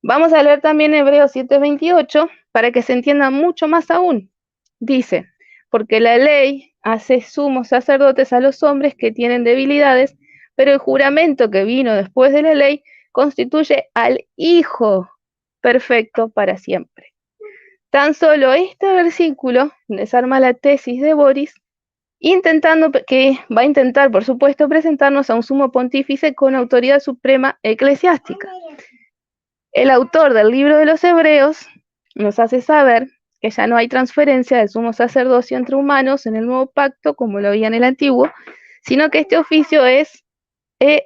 Vamos a leer también Hebreos 7:28 para que se entienda mucho más aún. Dice: porque la ley hace sumos sacerdotes a los hombres que tienen debilidades, pero el juramento que vino después de la ley constituye al Hijo perfecto para siempre. Tan solo este versículo desarma la tesis de Boris, va a intentar, por supuesto, presentarnos a un sumo pontífice con autoridad suprema eclesiástica. El autor del libro de los Hebreos nos hace saber que ya no hay transferencia del sumo sacerdocio entre humanos en el nuevo pacto como lo había en el antiguo, sino que este oficio es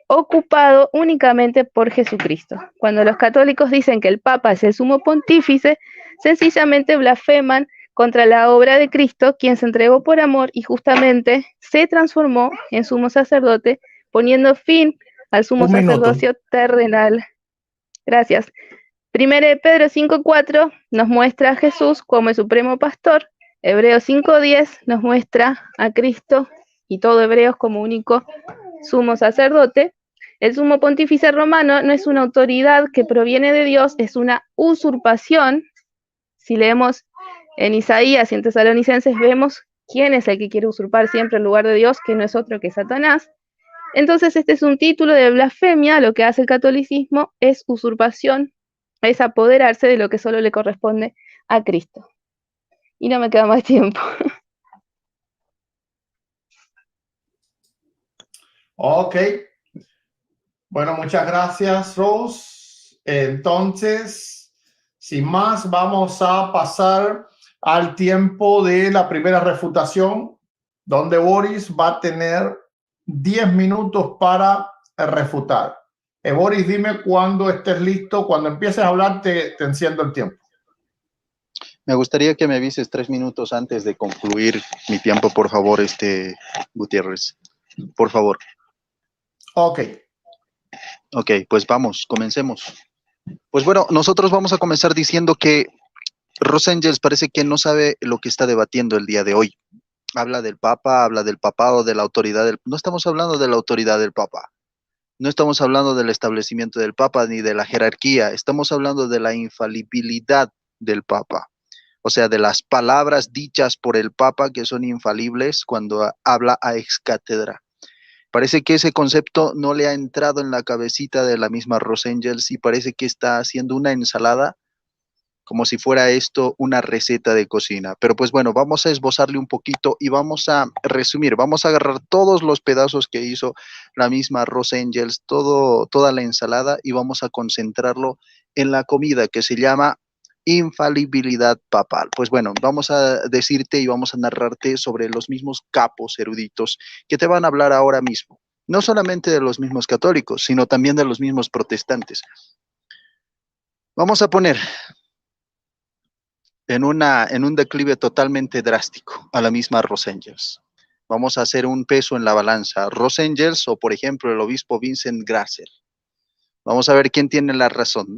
ocupado únicamente por Jesucristo. Cuando los católicos dicen que el Papa es el sumo pontífice, sencillamente blasfeman contra la obra de Cristo, quien se entregó por amor y justamente se transformó en sumo sacerdote, poniendo fin al sumo sacerdocio terrenal. Gracias. 1 Pedro 5:4 nos muestra a Jesús como el supremo pastor. Hebreos 5:10 nos muestra a Cristo y todo Hebreos como único sumo sacerdote. El sumo pontífice romano no es una autoridad que proviene de Dios, es una usurpación. Si leemos en Isaías y en Tesalonicenses, vemos quién es el que quiere usurpar siempre el lugar de Dios, que no es otro que Satanás. Entonces este es un título de blasfemia. Lo que hace el catolicismo es usurpación, es apoderarse de lo que solo le corresponde a Cristo. Y no me queda más tiempo. Ok. Bueno, muchas gracias, Rose. Entonces, sin más, vamos a pasar al tiempo de la primera refutación, donde Boris va a tener 10 minutos para refutar. Boris, dime cuando estés listo. Cuando empieces a hablar, te enciendo el tiempo. Me gustaría que me avises 3 minutos antes de concluir mi tiempo, por favor, Gutiérrez. Por favor. Ok. Ok, pues vamos, comencemos. Pues bueno, nosotros vamos a comenzar diciendo que Rosengels parece que no sabe lo que está debatiendo el día de hoy. Habla del Papa, habla del papado, de la autoridad del... No estamos hablando de la autoridad del Papa. No estamos hablando del establecimiento del Papa ni de la jerarquía. Estamos hablando de la infalibilidad del Papa. O sea, de las palabras dichas por el Papa que son infalibles cuando habla a ex cátedra. Parece que ese concepto no le ha entrado en la cabecita de la misma Rosengels y parece que está haciendo una ensalada como si fuera esto una receta de cocina. Pero pues bueno, vamos a esbozarle un poquito y vamos a resumir, vamos a agarrar todos los pedazos que hizo la misma Rosengels, toda la ensalada y vamos a concentrarlo en la comida que se llama infalibilidad papal. Pues bueno, vamos a decirte y vamos a narrarte sobre los mismos capos eruditos que te van a hablar ahora mismo. No solamente de los mismos católicos, sino también de los mismos protestantes. Vamos a poner en un declive totalmente drástico a la misma Rosengels. Vamos a hacer un peso en la balanza. Rosengels o, por ejemplo, el obispo Vincent Grasser. Vamos a ver quién tiene la razón.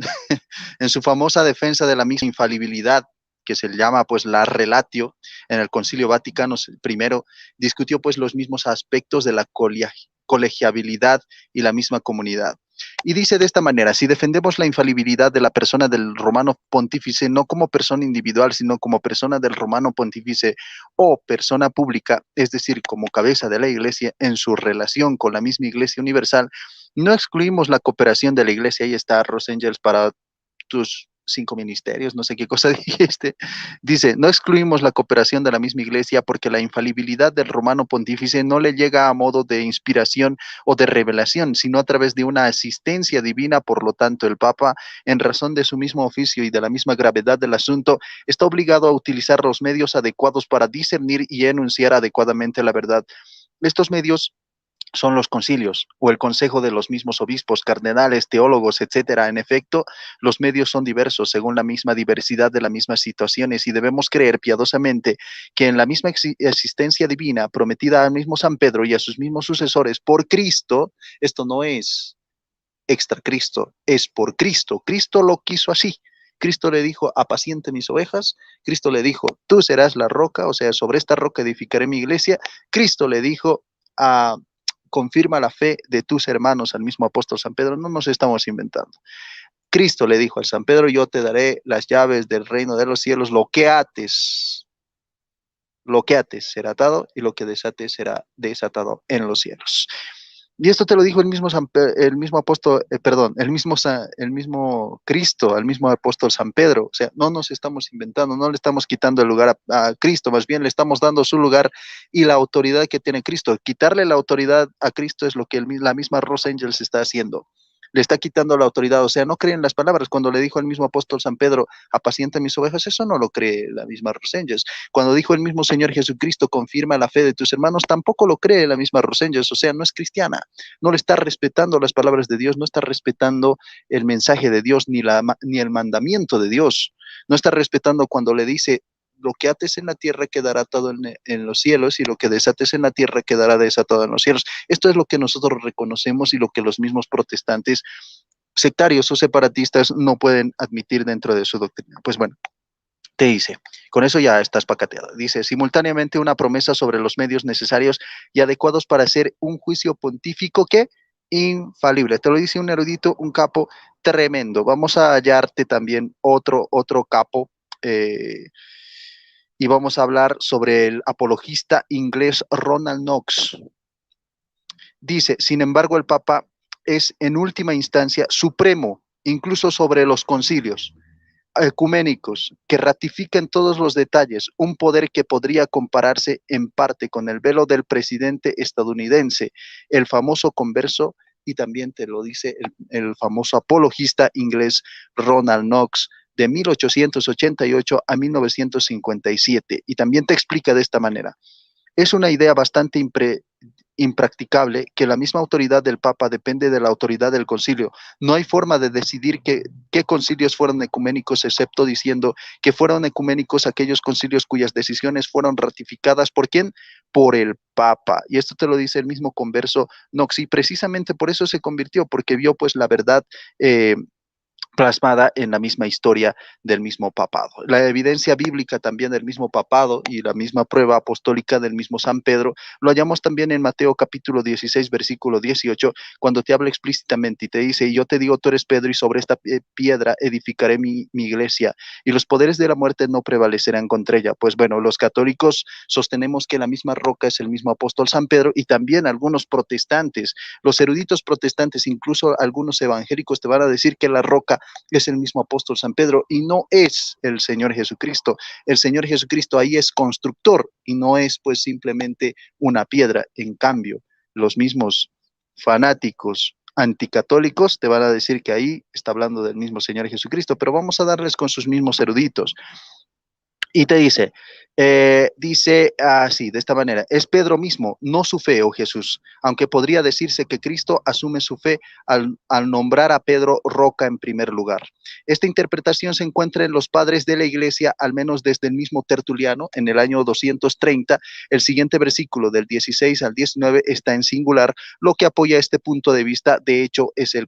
En su famosa defensa de la misma infalibilidad, que se llama pues la relatio, en el Concilio Vaticano I, discutió pues los mismos aspectos de la colegiabilidad y la misma comunidad. Y dice de esta manera: si defendemos la infalibilidad de la persona del romano pontífice, no como persona individual, sino como persona del romano pontífice o persona pública, es decir, como cabeza de la iglesia en su relación con la misma iglesia universal, no excluimos la cooperación de la iglesia. Ahí está Rosengels para tus 5 ministerios, no sé qué cosa dijiste. Dice, no excluimos la cooperación de la misma iglesia porque la infalibilidad del romano pontífice no le llega a modo de inspiración o de revelación, sino a través de una asistencia divina. Por lo tanto, el Papa, en razón de su mismo oficio y de la misma gravedad del asunto, está obligado a utilizar los medios adecuados para discernir y enunciar adecuadamente la verdad. Estos medios son los concilios o el consejo de los mismos obispos, cardenales, teólogos, etcétera. En efecto, los medios son diversos según la misma diversidad de las mismas situaciones y debemos creer piadosamente que en la misma existencia divina prometida al mismo San Pedro y a sus mismos sucesores por Cristo, esto no es extra Cristo, es por Cristo. Cristo lo quiso así. Cristo le dijo, apaciente mis ovejas. Cristo le dijo, tú serás la roca, o sea, sobre esta roca edificaré mi iglesia. Cristo le dijo, confirma la fe de tus hermanos, al mismo apóstol San Pedro. No nos estamos inventando. Cristo le dijo al San Pedro, yo te daré las llaves del reino de los cielos, lo que ates será atado y lo que desates será desatado en los cielos. Y esto te lo dijo el mismo apóstol, el mismo Cristo, al mismo apóstol San Pedro. O sea, no nos estamos inventando, no le estamos quitando el lugar a Cristo, más bien le estamos dando su lugar y la autoridad que tiene Cristo. Quitarle la autoridad a Cristo es lo que la misma Rosengels está haciendo. Le está quitando la autoridad, o sea, no creen las palabras. Cuando le dijo el mismo apóstol San Pedro, apacienta mis ovejas, eso no lo cree la misma Rosengels. Cuando dijo el mismo Señor Jesucristo, confirma la fe de tus hermanos, tampoco lo cree la misma Rosengels, o sea, no es cristiana. No le está respetando las palabras de Dios, no está respetando el mensaje de Dios ni el mandamiento de Dios. No está respetando cuando le dice, lo que ates en la tierra quedará atado en los cielos y lo que desates en la tierra quedará desatado en los cielos. Esto es lo que nosotros reconocemos y lo que los mismos protestantes sectarios o separatistas no pueden admitir dentro de su doctrina. Pues bueno, te dice, con eso ya estás pacateado. Dice, simultáneamente una promesa sobre los medios necesarios y adecuados para hacer un juicio pontífico que infalible. Te lo dice un erudito, un capo tremendo. Vamos a hallarte también otro capo y vamos a hablar sobre el apologista inglés Ronald Knox. Dice, sin embargo, el Papa es en última instancia supremo, incluso sobre los concilios ecuménicos, que ratifican todos los detalles, un poder que podría compararse en parte con el velo del presidente estadounidense, el famoso converso, y también te lo dice el famoso apologista inglés Ronald Knox, de 1888 a 1957, y también te explica de esta manera. Es una idea bastante impracticable que la misma autoridad del Papa depende de la autoridad del concilio. No hay forma de decidir qué concilios fueron ecuménicos, excepto diciendo que fueron ecuménicos aquellos concilios cuyas decisiones fueron ratificadas. ¿Por quién? por el Papa. Y esto te lo dice el mismo converso Knox, y precisamente por eso se convirtió, porque vio pues la verdad plasmada en la misma historia del mismo papado. La evidencia bíblica también del mismo papado y la misma prueba apostólica del mismo San Pedro lo hallamos también en Mateo capítulo 16, versículo 18, cuando te habla explícitamente y te dice: y yo te digo, tú eres Pedro, y sobre esta piedra edificaré mi iglesia, y los poderes de la muerte no prevalecerán contra ella. Pues bueno, los católicos sostenemos que la misma roca es el mismo apóstol San Pedro, y también algunos protestantes, los eruditos protestantes, incluso algunos evangélicos, te van a decir que la roca es el mismo apóstol San Pedro y no es el Señor Jesucristo. El Señor Jesucristo ahí es constructor y no es pues simplemente una piedra. En cambio, los mismos fanáticos anticatólicos te van a decir que ahí está hablando del mismo Señor Jesucristo, pero vamos a darles con sus mismos eruditos. Y te dice, así, de esta manera: es Pedro mismo, no su fe, oh Jesús, aunque podría decirse que Cristo asume su fe al nombrar a Pedro roca en primer lugar. Esta interpretación se encuentra en los padres de la iglesia, al menos desde el mismo Tertuliano, en el año 230. El siguiente versículo, del 16 al 19, está en singular, lo que apoya este punto de vista. De hecho, es el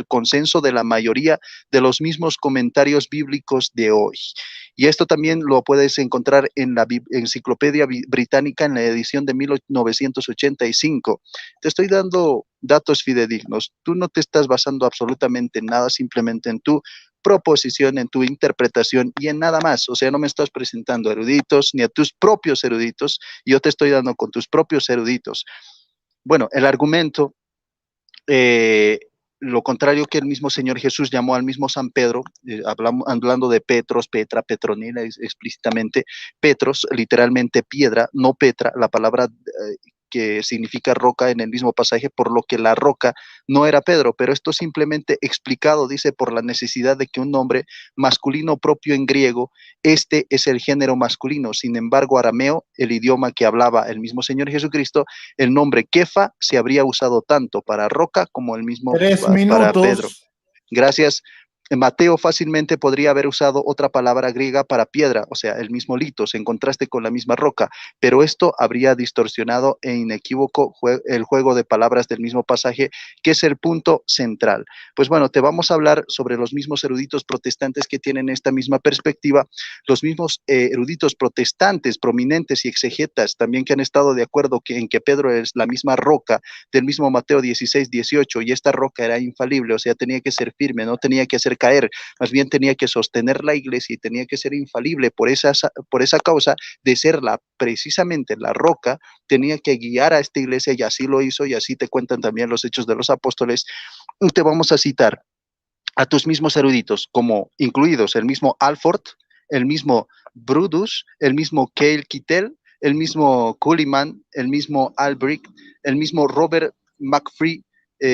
consenso de la mayoría de los mismos comentarios bíblicos de hoy. Y esto también lo puedes encontrar en la Enciclopedia Británica, en la edición de 1985. Te estoy dando datos fidedignos. Tú no te estás basando absolutamente en nada, simplemente en tu proposición, en tu interpretación y en nada más. O sea, no me estás presentando eruditos ni a tus propios eruditos, yo te estoy dando con tus propios eruditos. Bueno, el argumento, lo contrario que el mismo Señor Jesús llamó al mismo San Pedro, hablando de Petros, Petra, Petronila, explícitamente, Petros, literalmente piedra, no Petra, la palabra que significa roca en el mismo pasaje, por lo que la roca no era Pedro, pero esto simplemente explicado, dice, por la necesidad de que un nombre masculino propio en griego, este es el género masculino. Sin embargo, arameo, el idioma que hablaba el mismo Señor Jesucristo, el nombre Kefa se habría usado tanto para roca como el mismo para Pedro. Gracias. Mateo fácilmente podría haber usado otra palabra griega para piedra, o sea, el mismo litos, en contraste con la misma roca, pero esto habría distorsionado e inequívoco el juego de palabras del mismo pasaje, que es el punto central. Pues bueno, te vamos a hablar sobre los mismos eruditos protestantes que tienen esta misma perspectiva, los mismos eruditos protestantes prominentes y exegetas también que han estado de acuerdo en que Pedro es la misma roca del mismo Mateo 16, 18, y esta roca era infalible, o sea, tenía que ser firme, no tenía que hacer caer, más bien tenía que sostener la iglesia y tenía que ser infalible. Por esa causa de ser precisamente la roca, tenía que guiar a esta iglesia, y así lo hizo, y así te cuentan también los Hechos de los Apóstoles. Y te vamos a citar a tus mismos eruditos, como incluidos el mismo Alford, el mismo Brudus, el mismo Keil Kittel, el mismo Culliman, el mismo Albrecht, el mismo Robert McFree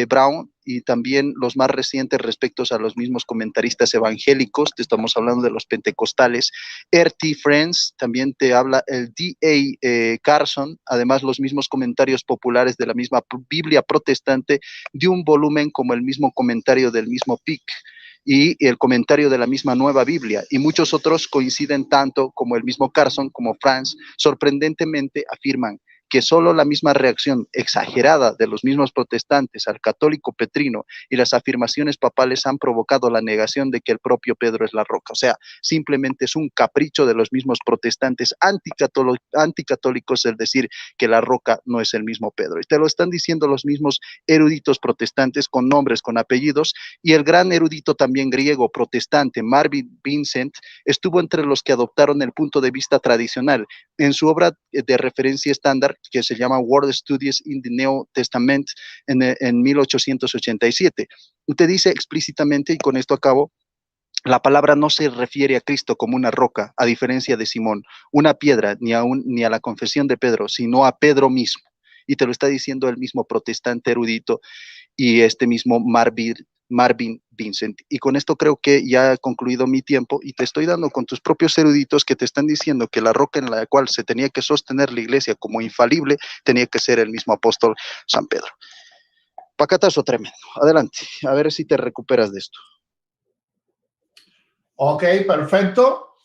Brown, y también los más recientes respecto a los mismos comentaristas evangélicos. Te estamos hablando de los pentecostales. R.T. Friends, también te habla el D.A. Carson, además los mismos comentarios populares de la misma Biblia protestante, de un volumen como el mismo comentario del mismo Pick y el comentario de la misma Nueva Biblia, y muchos otros coinciden tanto como el mismo Carson como Franz. Sorprendentemente afirman que solo la misma reacción exagerada de los mismos protestantes al católico petrino y las afirmaciones papales han provocado la negación de que el propio Pedro es la roca. O sea, simplemente es un capricho de los mismos protestantes anticatólicos el decir que la roca no es el mismo Pedro. Y te lo están diciendo los mismos eruditos protestantes con nombres, con apellidos, y el gran erudito también griego protestante, Marvin Vincent, estuvo entre los que adoptaron el punto de vista tradicional. En su obra de referencia estándar, que se llama World Studies in the New Testament, en 1887. Te dice explícitamente, y con esto acabo, la palabra no se refiere a Cristo como una roca, a diferencia de Simón, una piedra, ni a la confesión de Pedro, sino a Pedro mismo. Y te lo está diciendo el mismo protestante erudito y este mismo Marvin Vincent. Y con esto creo que ya he concluido mi tiempo, y te estoy dando con tus propios eruditos que te están diciendo que la roca en la cual se tenía que sostener la iglesia como infalible tenía que ser el mismo apóstol San Pedro. Pacatazo tremendo. Adelante, a ver si te recuperas de esto. Ok, perfecto.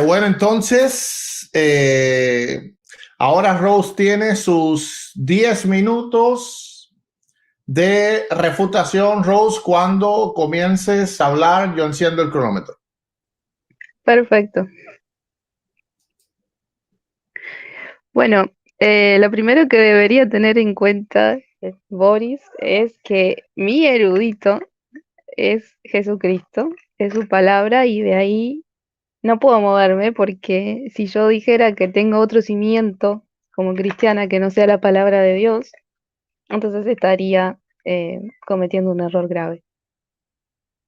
Bueno, entonces, Ahora Rose tiene sus 10 minutos de refutación. Rose, cuando comiences a hablar, yo enciendo el cronómetro. Perfecto. Bueno, lo primero que debería tener en cuenta, Boris, es que mi erudito es Jesucristo, es su palabra, y de ahí no puedo moverme, porque si yo dijera que tengo otro cimiento como cristiana que no sea la palabra de Dios, entonces estaría cometiendo un error grave.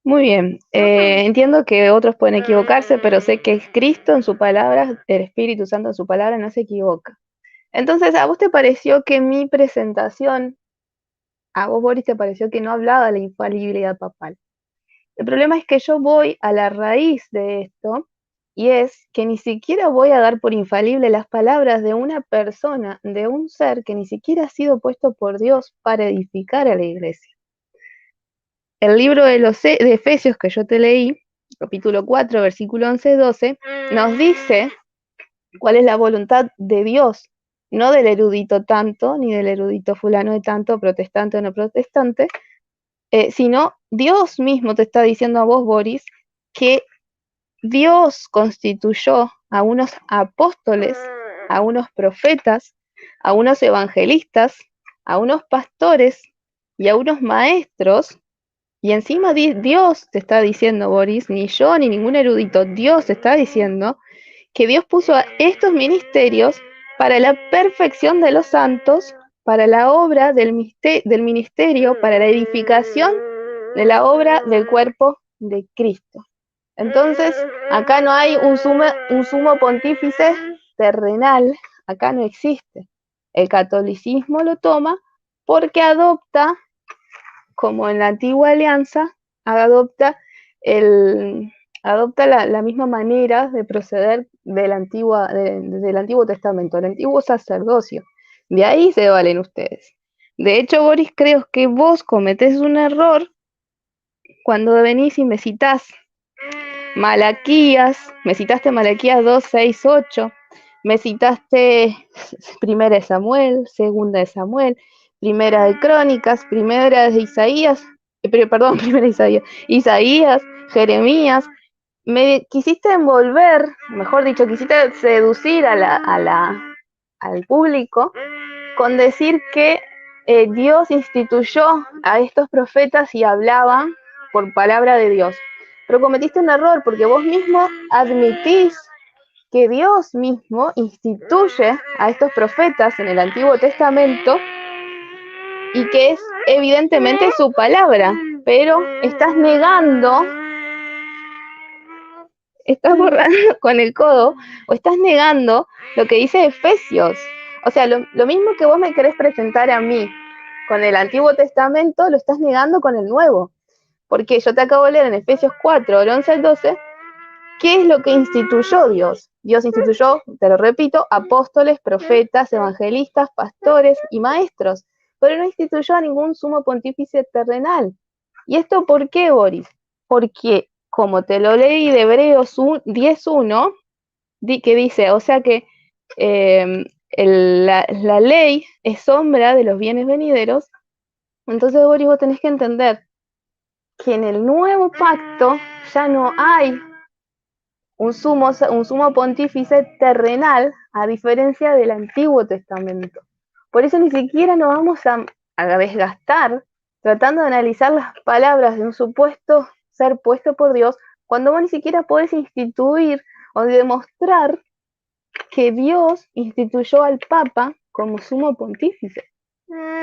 Muy bien, entiendo que otros pueden equivocarse, pero sé que es Cristo en su palabra, el Espíritu Santo en su palabra no se equivoca. Entonces, ¿a vos te pareció que mi presentación, a vos, Boris, te pareció que no hablaba de la infalibilidad papal? El problema es que yo voy a la raíz de esto, y es que ni siquiera voy a dar por infalible las palabras de una persona, de un ser que ni siquiera ha sido puesto por Dios para edificar a la iglesia. El libro de Efesios que yo te leí, capítulo 4, versículo 11-12, nos dice cuál es la voluntad de Dios, no del erudito tanto, ni del erudito fulano de tanto, protestante o no protestante, sino Dios mismo te está diciendo a vos, Boris, que Dios constituyó a unos apóstoles, a unos profetas, a unos evangelistas, a unos pastores y a unos maestros. Y encima Dios te está diciendo, Boris, ni yo ni ningún erudito, Dios te está diciendo que Dios puso a estos ministerios para la perfección de los santos, para la obra del ministerio, para la edificación de la obra del cuerpo de Cristo. Entonces, acá no hay un sumo pontífice terrenal, acá no existe. El catolicismo lo toma porque adopta, como en la antigua alianza, adopta la misma manera de proceder del Antiguo Testamento, del antiguo sacerdocio. De ahí se valen ustedes. De hecho, Boris, creo que vos cometés un error cuando venís y me citás Malaquías, me citaste Malaquías 2, 6, 8, me citaste Primera de Samuel, Segunda de Samuel, Primera de Crónicas, Primera de Isaías, Primera de Isaías, Jeremías. Me quisiste envolver, mejor dicho, quisiste seducir al público con decir que Dios instituyó a estos profetas y hablaban por palabra de Dios. Pero cometiste un error, porque vos mismo admitís que Dios mismo instituye a estos profetas en el Antiguo Testamento y que es evidentemente su palabra, pero estás negando, estás borrando con el codo, o estás negando lo que dice Efesios. O sea, lo mismo que vos me querés presentar a mí con el Antiguo Testamento, lo estás negando con el Nuevo. Porque yo te acabo de leer en Efesios 4, del 11 al 12, ¿qué es lo que instituyó Dios? Dios instituyó, te lo repito, apóstoles, profetas, evangelistas, pastores y maestros, pero no instituyó a ningún sumo pontífice terrenal. ¿Y esto por qué, Boris? Porque, como te lo leí de Hebreos 10.1, que dice, o sea que la ley es sombra de los bienes venideros. Entonces, Boris, vos tenés que entender que en el nuevo pacto ya no hay un sumo pontífice terrenal, a diferencia del Antiguo Testamento. Por eso ni siquiera nos vamos a desgastar tratando de analizar las palabras de un supuesto ser puesto por Dios, cuando vos ni siquiera podés instituir o demostrar que Dios instituyó al Papa como sumo pontífice.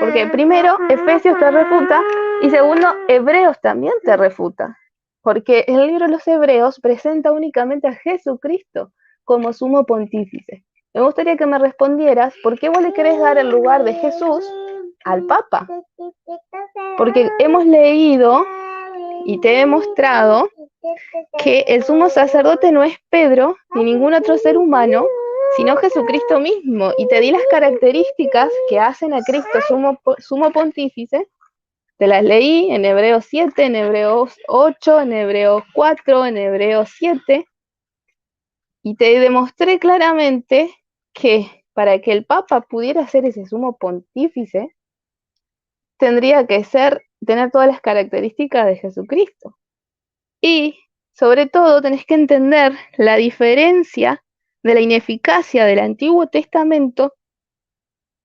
Porque primero, Efesios te refuta, y segundo, Hebreos también te refuta. Porque el libro de los Hebreos presenta únicamente a Jesucristo como sumo pontífice. Me gustaría que me respondieras por qué vos le querés dar el lugar de Jesús al Papa. Porque hemos leído y te he mostrado que el sumo sacerdote no es Pedro ni ningún otro ser humano, sino Jesucristo mismo. Y te di las características que hacen a Cristo sumo pontífice. Te las leí en Hebreos 7, en Hebreos 8, en Hebreos 4, en Hebreos 7, y te demostré claramente que para que el Papa pudiera ser ese sumo pontífice, tendría que tener todas las características de Jesucristo. Y, sobre todo, tenés que entender la diferencia de la ineficacia del Antiguo Testamento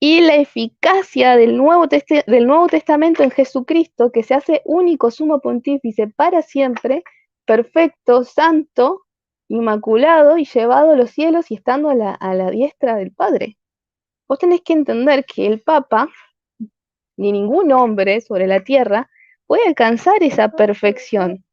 y la eficacia del Nuevo Testamento en Jesucristo, que se hace único sumo pontífice para siempre, perfecto, santo, inmaculado y llevado a los cielos y estando a la diestra del Padre. Vos tenés que entender que el Papa, ni ningún hombre sobre la tierra, puede alcanzar esa perfección.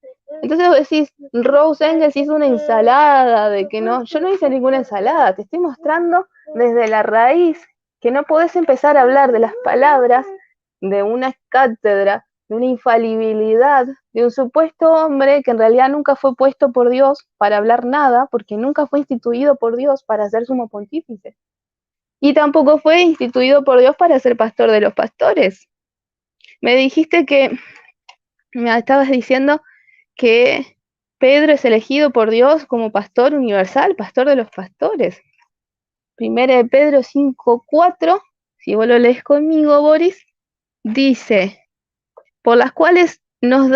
Entonces vos decís, Rose Engels hizo una ensalada de que no, yo no hice ninguna ensalada, te estoy mostrando desde la raíz que no podés empezar a hablar de las palabras de una cátedra, de una infalibilidad, de un supuesto hombre que en realidad nunca fue puesto por Dios para hablar nada, porque nunca fue instituido por Dios para ser sumo pontífice. Y tampoco fue instituido por Dios para ser pastor de los pastores. Me dijiste que, me estabas diciendo que Pedro es elegido por Dios como pastor universal, pastor de los pastores. Primera de Pedro 5:4, si vos lo lees conmigo, Boris, dice, por las cuales nos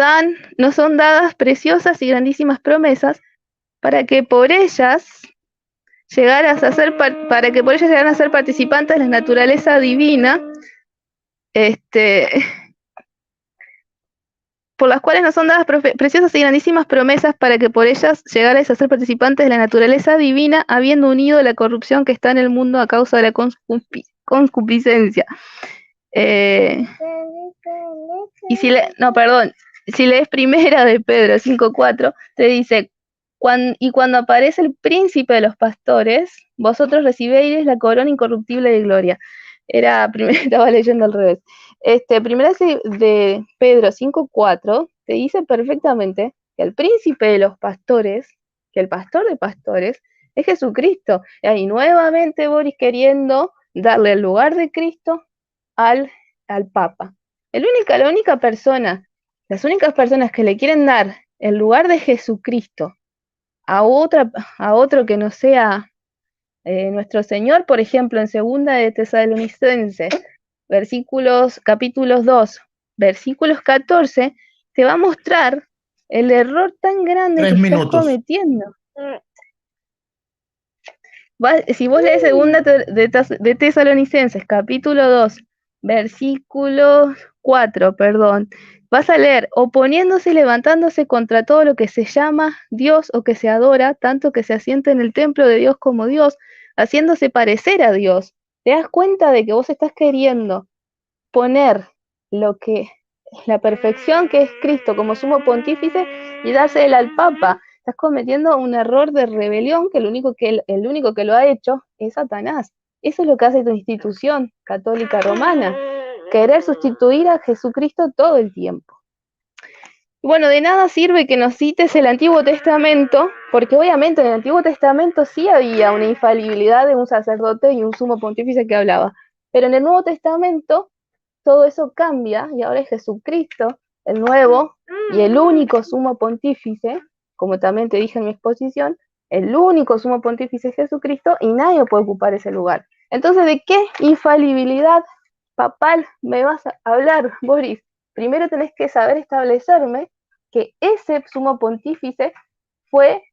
son dadas preciosas y grandísimas promesas, para que por ellas llegaran a ser participantes de la naturaleza divina, por las cuales nos son dadas preciosas y grandísimas promesas, para que por ellas llegarais a ser participantes de la naturaleza divina, habiendo unido la corrupción que está en el mundo a causa de la concupiscencia. Si lees primera de Pedro 5:4, te dice, y cuando aparece el príncipe de los pastores, vosotros recibiréis la corona incorruptible de gloria. Estaba leyendo al revés. Primera de Pedro 5:4 te dice perfectamente que el príncipe de los pastores, que el pastor de pastores, es Jesucristo. Y ahí nuevamente Boris queriendo darle el lugar de Cristo al Papa. Las únicas personas que le quieren dar el lugar de Jesucristo a otro que no sea nuestro Señor, por ejemplo, en segunda de Tesalonicenses, capítulos 2, versículos 14, te va a mostrar el error tan grande que estás cometiendo. Si vos lees segunda de Tesalonicenses, capítulo 2, versículo 4, vas a leer, oponiéndose y levantándose contra todo lo que se llama Dios o que se adora, tanto que se asienta en el templo de Dios como Dios, haciéndose parecer a Dios. ¿Te das cuenta de que vos estás queriendo poner la perfección que es Cristo como sumo pontífice y dársela al Papa? Estás cometiendo un error de rebelión que el único que lo ha hecho es Satanás. Eso es lo que hace tu institución católica romana, querer sustituir a Jesucristo todo el tiempo. Y bueno, de nada sirve que nos cites el Antiguo Testamento, porque obviamente en el Antiguo Testamento sí había una infalibilidad de un sacerdote y un sumo pontífice que hablaba, pero en el Nuevo Testamento todo eso cambia y ahora es Jesucristo, el nuevo y el único sumo pontífice, como también te dije en mi exposición, el único sumo pontífice es Jesucristo y nadie puede ocupar ese lugar. Entonces, ¿de qué infalibilidad papal me vas a hablar, Boris? Primero tenés que saber establecerme que ese sumo pontífice fue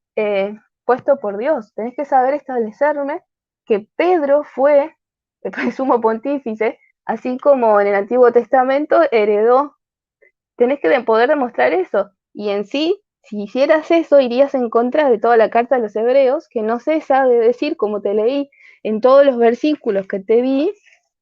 puesto por Dios. Tenés que saber establecerme que Pedro fue el sumo pontífice, así como en el Antiguo Testamento heredó. Tenés que poder demostrar eso. Y en sí, si hicieras eso, irías en contra de toda la carta de los Hebreos, que no cesa de decir, como te leí en todos los versículos que te di,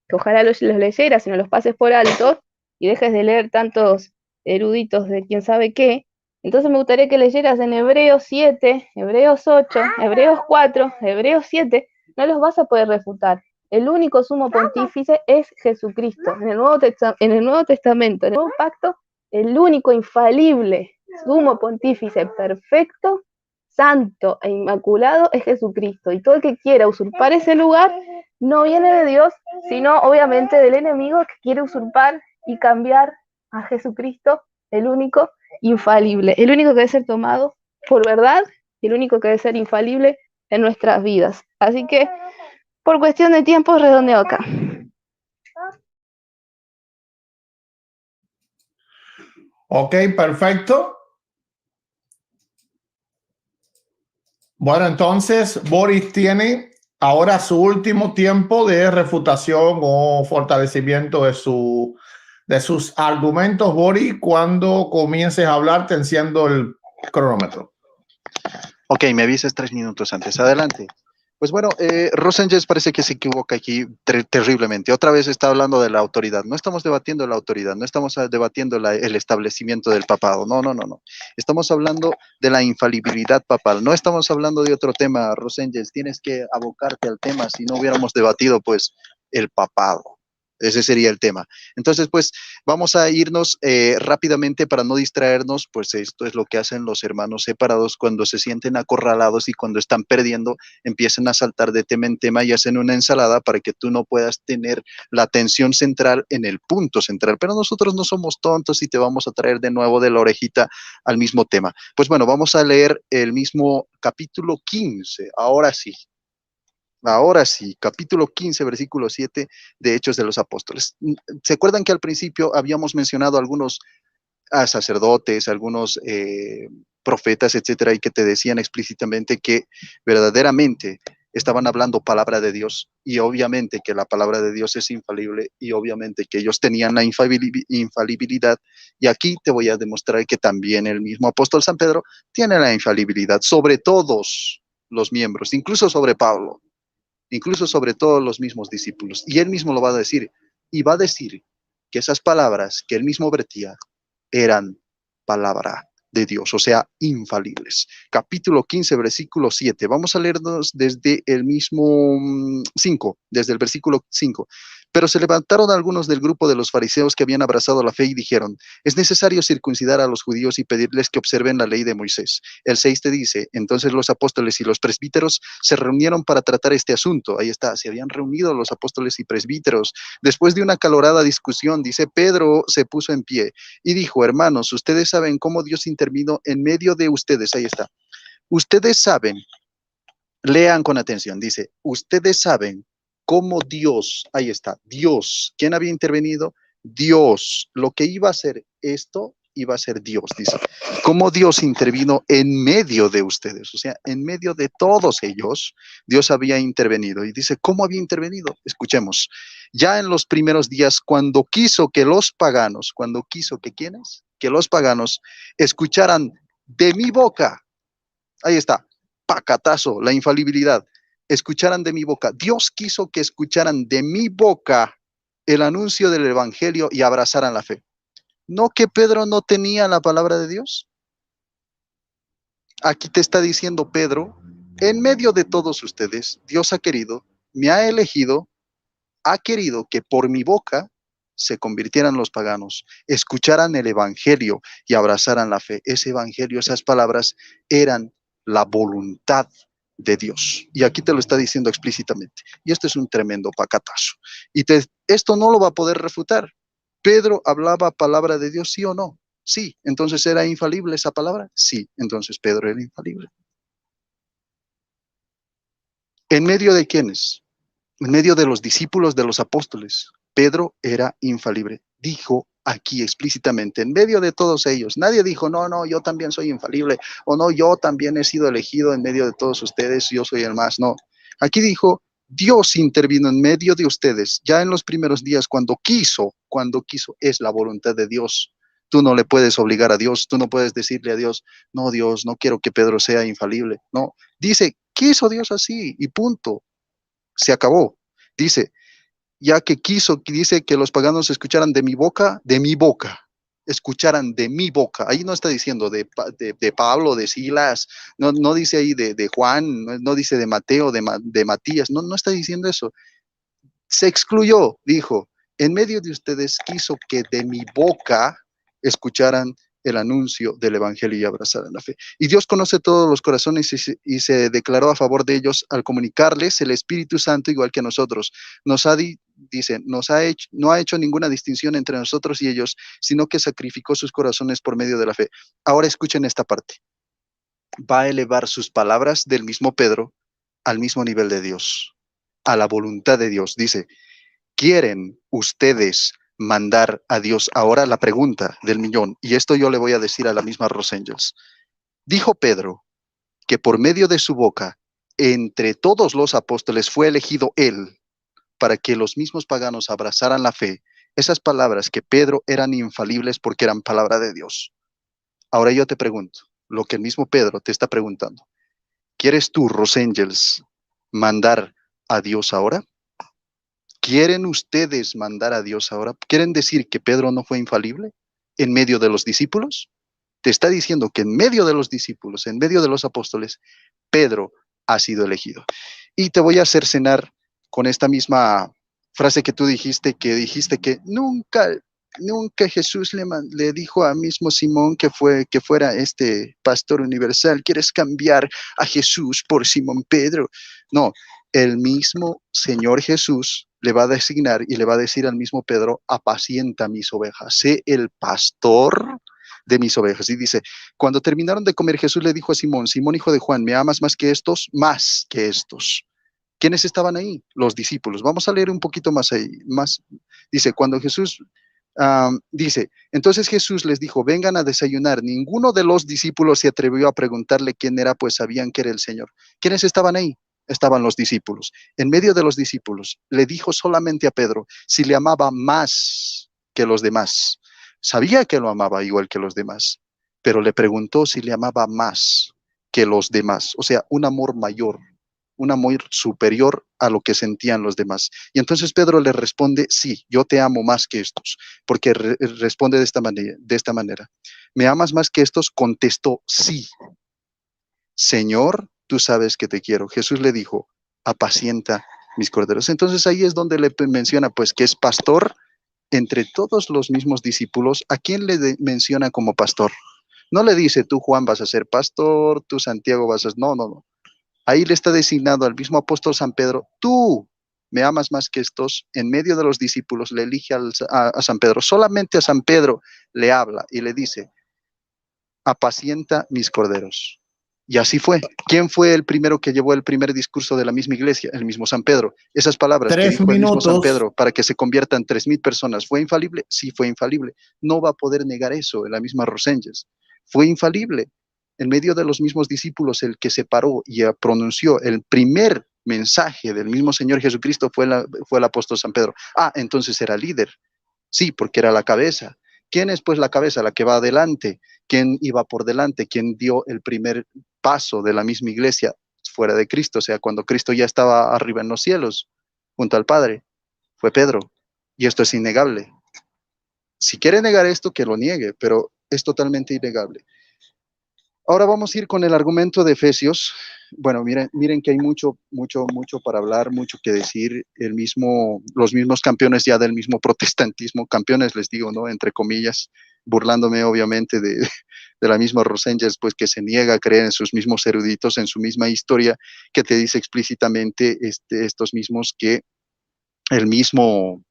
que ojalá los leyeras y no los pases por alto, y dejes de leer tantos eruditos de quién sabe qué. Entonces me gustaría que leyeras en Hebreos 7, Hebreos 8, Hebreos 4, Hebreos 7, no los vas a poder refutar. El único sumo pontífice es Jesucristo. En el Nuevo Testamento, en el Nuevo Pacto, el único infalible sumo pontífice perfecto, santo e inmaculado es Jesucristo. Y todo el que quiera usurpar ese lugar no viene de Dios, sino obviamente del enemigo que quiere usurpar y cambiar a Jesucristo, el único infalible, el único que debe ser tomado por verdad y el único que debe ser infalible en nuestras vidas. Así que Por cuestión de tiempo, redondeo acá. Ok, perfecto. Bueno, entonces Boris tiene ahora su último tiempo de refutación o fortalecimiento de sus argumentos. Boris, cuando comiences a hablar, te enciendo el cronómetro. Ok, me avisas 3 minutos antes. Adelante. Pues bueno, Rosenges parece que se equivoca aquí terriblemente. Otra vez está hablando de la autoridad. No estamos debatiendo la autoridad, no estamos debatiendo el establecimiento del papado. No, no, no, no. Estamos hablando de la infalibilidad papal. No estamos hablando de otro tema, Rosenges. Tienes que abocarte al tema. Si no hubiéramos debatido, pues, el papado. Ese sería el tema. Entonces, pues, vamos a irnos rápidamente para no distraernos, pues esto es lo que hacen los hermanos separados cuando se sienten acorralados y cuando están perdiendo, empiezan a saltar de tema en tema y hacen una ensalada para que tú no puedas tener la atención central en el punto central. Pero nosotros no somos tontos y te vamos a traer de nuevo de la orejita al mismo tema. Pues bueno, vamos a leer el mismo capítulo 15, ahora sí. Ahora sí, capítulo 15, versículo 7 de Hechos de los Apóstoles. ¿Se acuerdan que al principio habíamos mencionado algunos sacerdotes, algunos profetas, etcétera, y que te decían explícitamente que verdaderamente estaban hablando palabra de Dios y obviamente que la palabra de Dios es infalible y obviamente que ellos tenían la infalibilidad? Y aquí te voy a demostrar que también el mismo apóstol San Pedro tiene la infalibilidad sobre todos los miembros, incluso sobre Pablo, incluso sobre todos los mismos discípulos. Y él mismo lo va a decir, y va a decir que esas palabras que él mismo vertía eran palabra de Dios, o sea, infalibles. Capítulo 15, versículo 7. Vamos a leernos desde el mismo 5, desde el versículo 5. Pero se levantaron algunos del grupo de los fariseos que habían abrazado la fe y dijeron, es necesario circuncidar a los judíos y pedirles que observen la ley de Moisés. El 6 te dice, entonces los apóstoles y los presbíteros se reunieron para tratar este asunto. Ahí está, se habían reunido los apóstoles y presbíteros. Después de una acalorada discusión, dice, Pedro se puso en pie y dijo, hermanos, ustedes saben cómo Dios intervino en medio de ustedes. Ahí está. Ustedes saben, lean con atención, dice, ustedes saben cómo Dios, ahí está, Dios, ¿quién había intervenido? Dios, lo que iba a hacer esto, iba a ser Dios, dice, cómo Dios intervino en medio de ustedes, o sea, en medio de todos ellos, Dios había intervenido. Y dice, ¿cómo había intervenido? Escuchemos, ya en los primeros días, cuando quiso que los paganos, cuando quiso que ¿quiénes? Que los paganos escucharan de mi boca, ahí está, pacatazo, la infalibilidad, escucharan de mi boca. Dios quiso que escucharan de mi boca el anuncio del evangelio y abrazaran la fe. ¿No que Pedro no tenía la palabra de Dios? Aquí te está diciendo Pedro, en medio de todos ustedes, Dios ha querido, me ha elegido, ha querido que por mi boca se convirtieran los paganos, escucharan el evangelio y abrazaran la fe. Ese evangelio, esas palabras eran la voluntad de Dios. Y aquí te lo está diciendo explícitamente. Y esto es un tremendo pacatazo. Y esto no lo va a poder refutar. Pedro hablaba palabra de Dios, ¿sí o no? Sí. Entonces, ¿era infalible esa palabra? Sí. Entonces, Pedro era infalible. ¿En medio de quiénes? En medio de los discípulos de los apóstoles. Pedro era infalible. Dijo aquí explícitamente, en medio de todos ellos. Nadie dijo, no, no, yo también soy infalible. O no, yo también he sido elegido en medio de todos ustedes, yo soy el más. No. Aquí dijo, Dios intervino en medio de ustedes. Ya en los primeros días, cuando quiso, es la voluntad de Dios. Tú no le puedes obligar a Dios, tú no puedes decirle a Dios, no, Dios, no quiero que Pedro sea infalible. No, dice, quiso Dios así y punto. Se acabó. Dice, ya que quiso, dice que los paganos escucharan de mi boca, escucharan de mi boca. Ahí no está diciendo de Pablo, de Silas, no, no dice ahí de Juan, no, no dice de Mateo, de Matías, no, no está diciendo eso. Se excluyó, dijo, en medio de ustedes quiso que de mi boca escucharan el anuncio del evangelio y abrazaran la fe. Y Dios conoce todos los corazones y se declaró a favor de ellos al comunicarles el Espíritu Santo igual que a nosotros. Dice, no ha hecho ninguna distinción entre nosotros y ellos, sino que sacrificó sus corazones por medio de la fe. Ahora escuchen esta parte. Va a elevar sus palabras del mismo Pedro al mismo nivel de Dios. a la voluntad de Dios. Dice, ¿quieren ustedes mandar a Dios ahora? La pregunta del millón. Y esto yo le voy a decir a la misma Rosengels. Dijo Pedro que por medio de su boca, entre todos los apóstoles, fue elegido él para que los mismos paganos abrazaran la fe. Esas palabras que Pedro eran infalibles porque eran palabra de Dios. Ahora yo te pregunto, lo que el mismo Pedro te está preguntando. ¿Quieres tú, Rosengels, mandar a Dios ahora? ¿Quieren ustedes mandar a Dios ahora? ¿Quieren decir que Pedro no fue infalible en medio de los discípulos? Te está diciendo que en medio de los discípulos, en medio de los apóstoles, Pedro ha sido elegido. Y te voy a hacer cenar con esta misma frase que tú dijiste que nunca Jesús le dijo a mismo Simón que fuera este pastor universal. ¿Quieres cambiar a Jesús por Simón Pedro? No, el mismo Señor Jesús le va a designar y le va a decir al mismo Pedro, apacienta mis ovejas, sé el pastor de mis ovejas. Y dice, cuando terminaron de comer, Jesús le dijo a Simón, Simón hijo de Juan, ¿me amas más que estos? Más que estos. ¿Quiénes estaban ahí? Los discípulos. Vamos a leer un poquito más ahí. Dice, cuando Jesús, dice, entonces Jesús les dijo, vengan a desayunar. Ninguno de los discípulos se atrevió a preguntarle quién era, pues sabían que era el Señor. ¿Quiénes estaban ahí? Estaban los discípulos. En medio de los discípulos, le dijo solamente a Pedro si le amaba más que los demás. Sabía que lo amaba igual que los demás, pero le preguntó si le amaba más que los demás. O sea, un amor mayor, un amor superior a lo que sentían los demás. Y entonces Pedro le responde, sí, yo te amo más que estos, porque responde de esta manera. ¿Me amas más que estos? Contestó, sí. Señor, tú sabes que te quiero. Jesús le dijo, apacienta mis corderos. Entonces ahí es donde le menciona, pues, que es pastor entre todos los mismos discípulos. ¿A quién le menciona como pastor? No le dice, tú Juan vas a ser pastor, tú Santiago vas a ser... No, no, no. Ahí le está designado al mismo apóstol San Pedro, tú me amas más que estos. En medio de los discípulos le elige a San Pedro. Solamente a San Pedro le habla y le dice, apacienta mis corderos. Y así fue. ¿Quién fue el primero que llevó el primer discurso de la misma iglesia? El mismo San Pedro. Esas palabras que dijo el mismo San Pedro para que se conviertan 3,000 personas, ¿fue infalible? Sí, fue infalible. No va a poder negar eso en la misma Rosengels. Fue infalible. En medio de los mismos discípulos, el que se paró y pronunció el primer mensaje del mismo Señor Jesucristo fue el apóstol San Pedro. Entonces era líder. Sí, porque era la cabeza. ¿Quién es pues la cabeza? La que va adelante. ¿Quién iba por delante? ¿Quién dio el primer paso de la misma iglesia fuera de Cristo? O sea, cuando Cristo ya estaba arriba en los cielos, junto al Padre, fue Pedro. Y esto es innegable. Si quiere negar esto, que lo niegue, pero es totalmente innegable. Ahora vamos a ir con el argumento de Efesios. Bueno, miren que hay mucho para hablar, mucho que decir. Los mismos campeones ya del mismo protestantismo, campeones les digo, ¿no? Entre comillas, burlándome obviamente de la misma Rosengels, pues que se niega a creer en sus mismos eruditos, en su misma historia, que te dice explícitamente estos mismos que el mismo,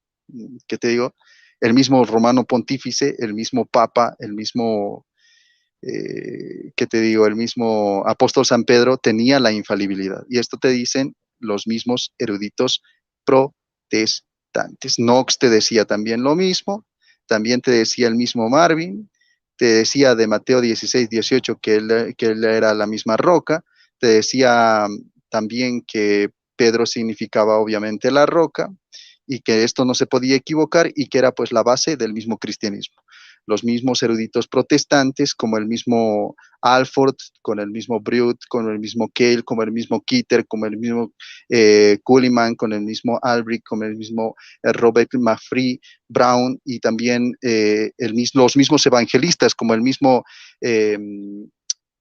¿qué te digo? El mismo romano pontífice, el mismo papa, el mismo... ¿qué te digo? El mismo apóstol San Pedro tenía la infalibilidad. Y esto te dicen los mismos eruditos protestantes. Knox te decía también lo mismo, también te decía el mismo Marvin, te decía de Mateo 16, 18 que él era la misma roca, te decía también que Pedro significaba obviamente la roca y que esto no se podía equivocar y que era pues la base del mismo cristianismo. Los mismos eruditos protestantes, como el mismo Alford, con el mismo Brute, con el mismo Cale, como el mismo Kitter, como el mismo Kuhlman, con el mismo Albrecht, con el mismo Robert Maffrey Brown, y también los mismos evangelistas, como el mismo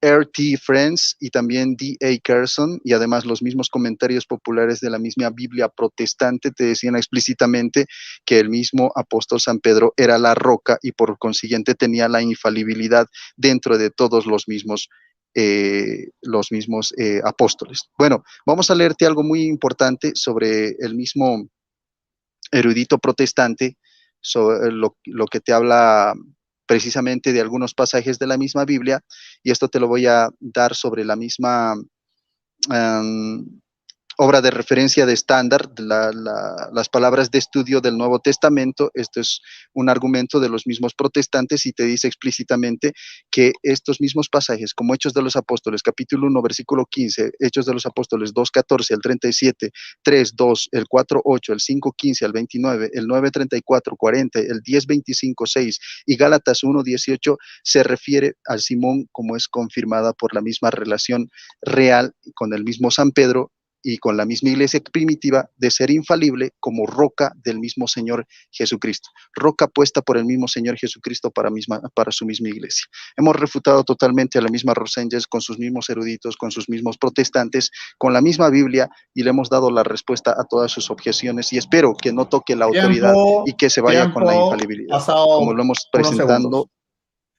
R.T. Friends y también D.A. Carson, y además los mismos comentarios populares de la misma Biblia protestante te decían explícitamente que el mismo apóstol San Pedro era la roca y por consiguiente tenía la infalibilidad dentro de todos los mismos apóstoles. Bueno, vamos a leerte algo muy importante sobre el mismo erudito protestante, sobre lo que te habla precisamente de algunos pasajes de la misma Biblia, y esto te lo voy a dar sobre la misma obra de referencia de estándar, las palabras de estudio del Nuevo Testamento. Esto es un argumento de los mismos protestantes y te dice explícitamente que estos mismos pasajes, como Hechos de los Apóstoles, capítulo 1, versículo 15, Hechos de los Apóstoles 2, 14, el 37, 3, 2, el 4, 8, el 5, 15, el 29, el 9, 34, 40, el 10, 25, 6 y Gálatas 1, 18, se refiere al Simón como es confirmada por la misma relación real con el mismo San Pedro y con la misma iglesia primitiva de ser infalible como roca del mismo Señor Jesucristo, roca puesta por el mismo Señor Jesucristo para su misma iglesia. Hemos refutado totalmente a la misma Rosengers con sus mismos eruditos, con sus mismos protestantes, con la misma Biblia, y le hemos dado la respuesta a todas sus objeciones, y espero que no toque la autoridad y que se vaya con la infalibilidad, como lo hemos presentando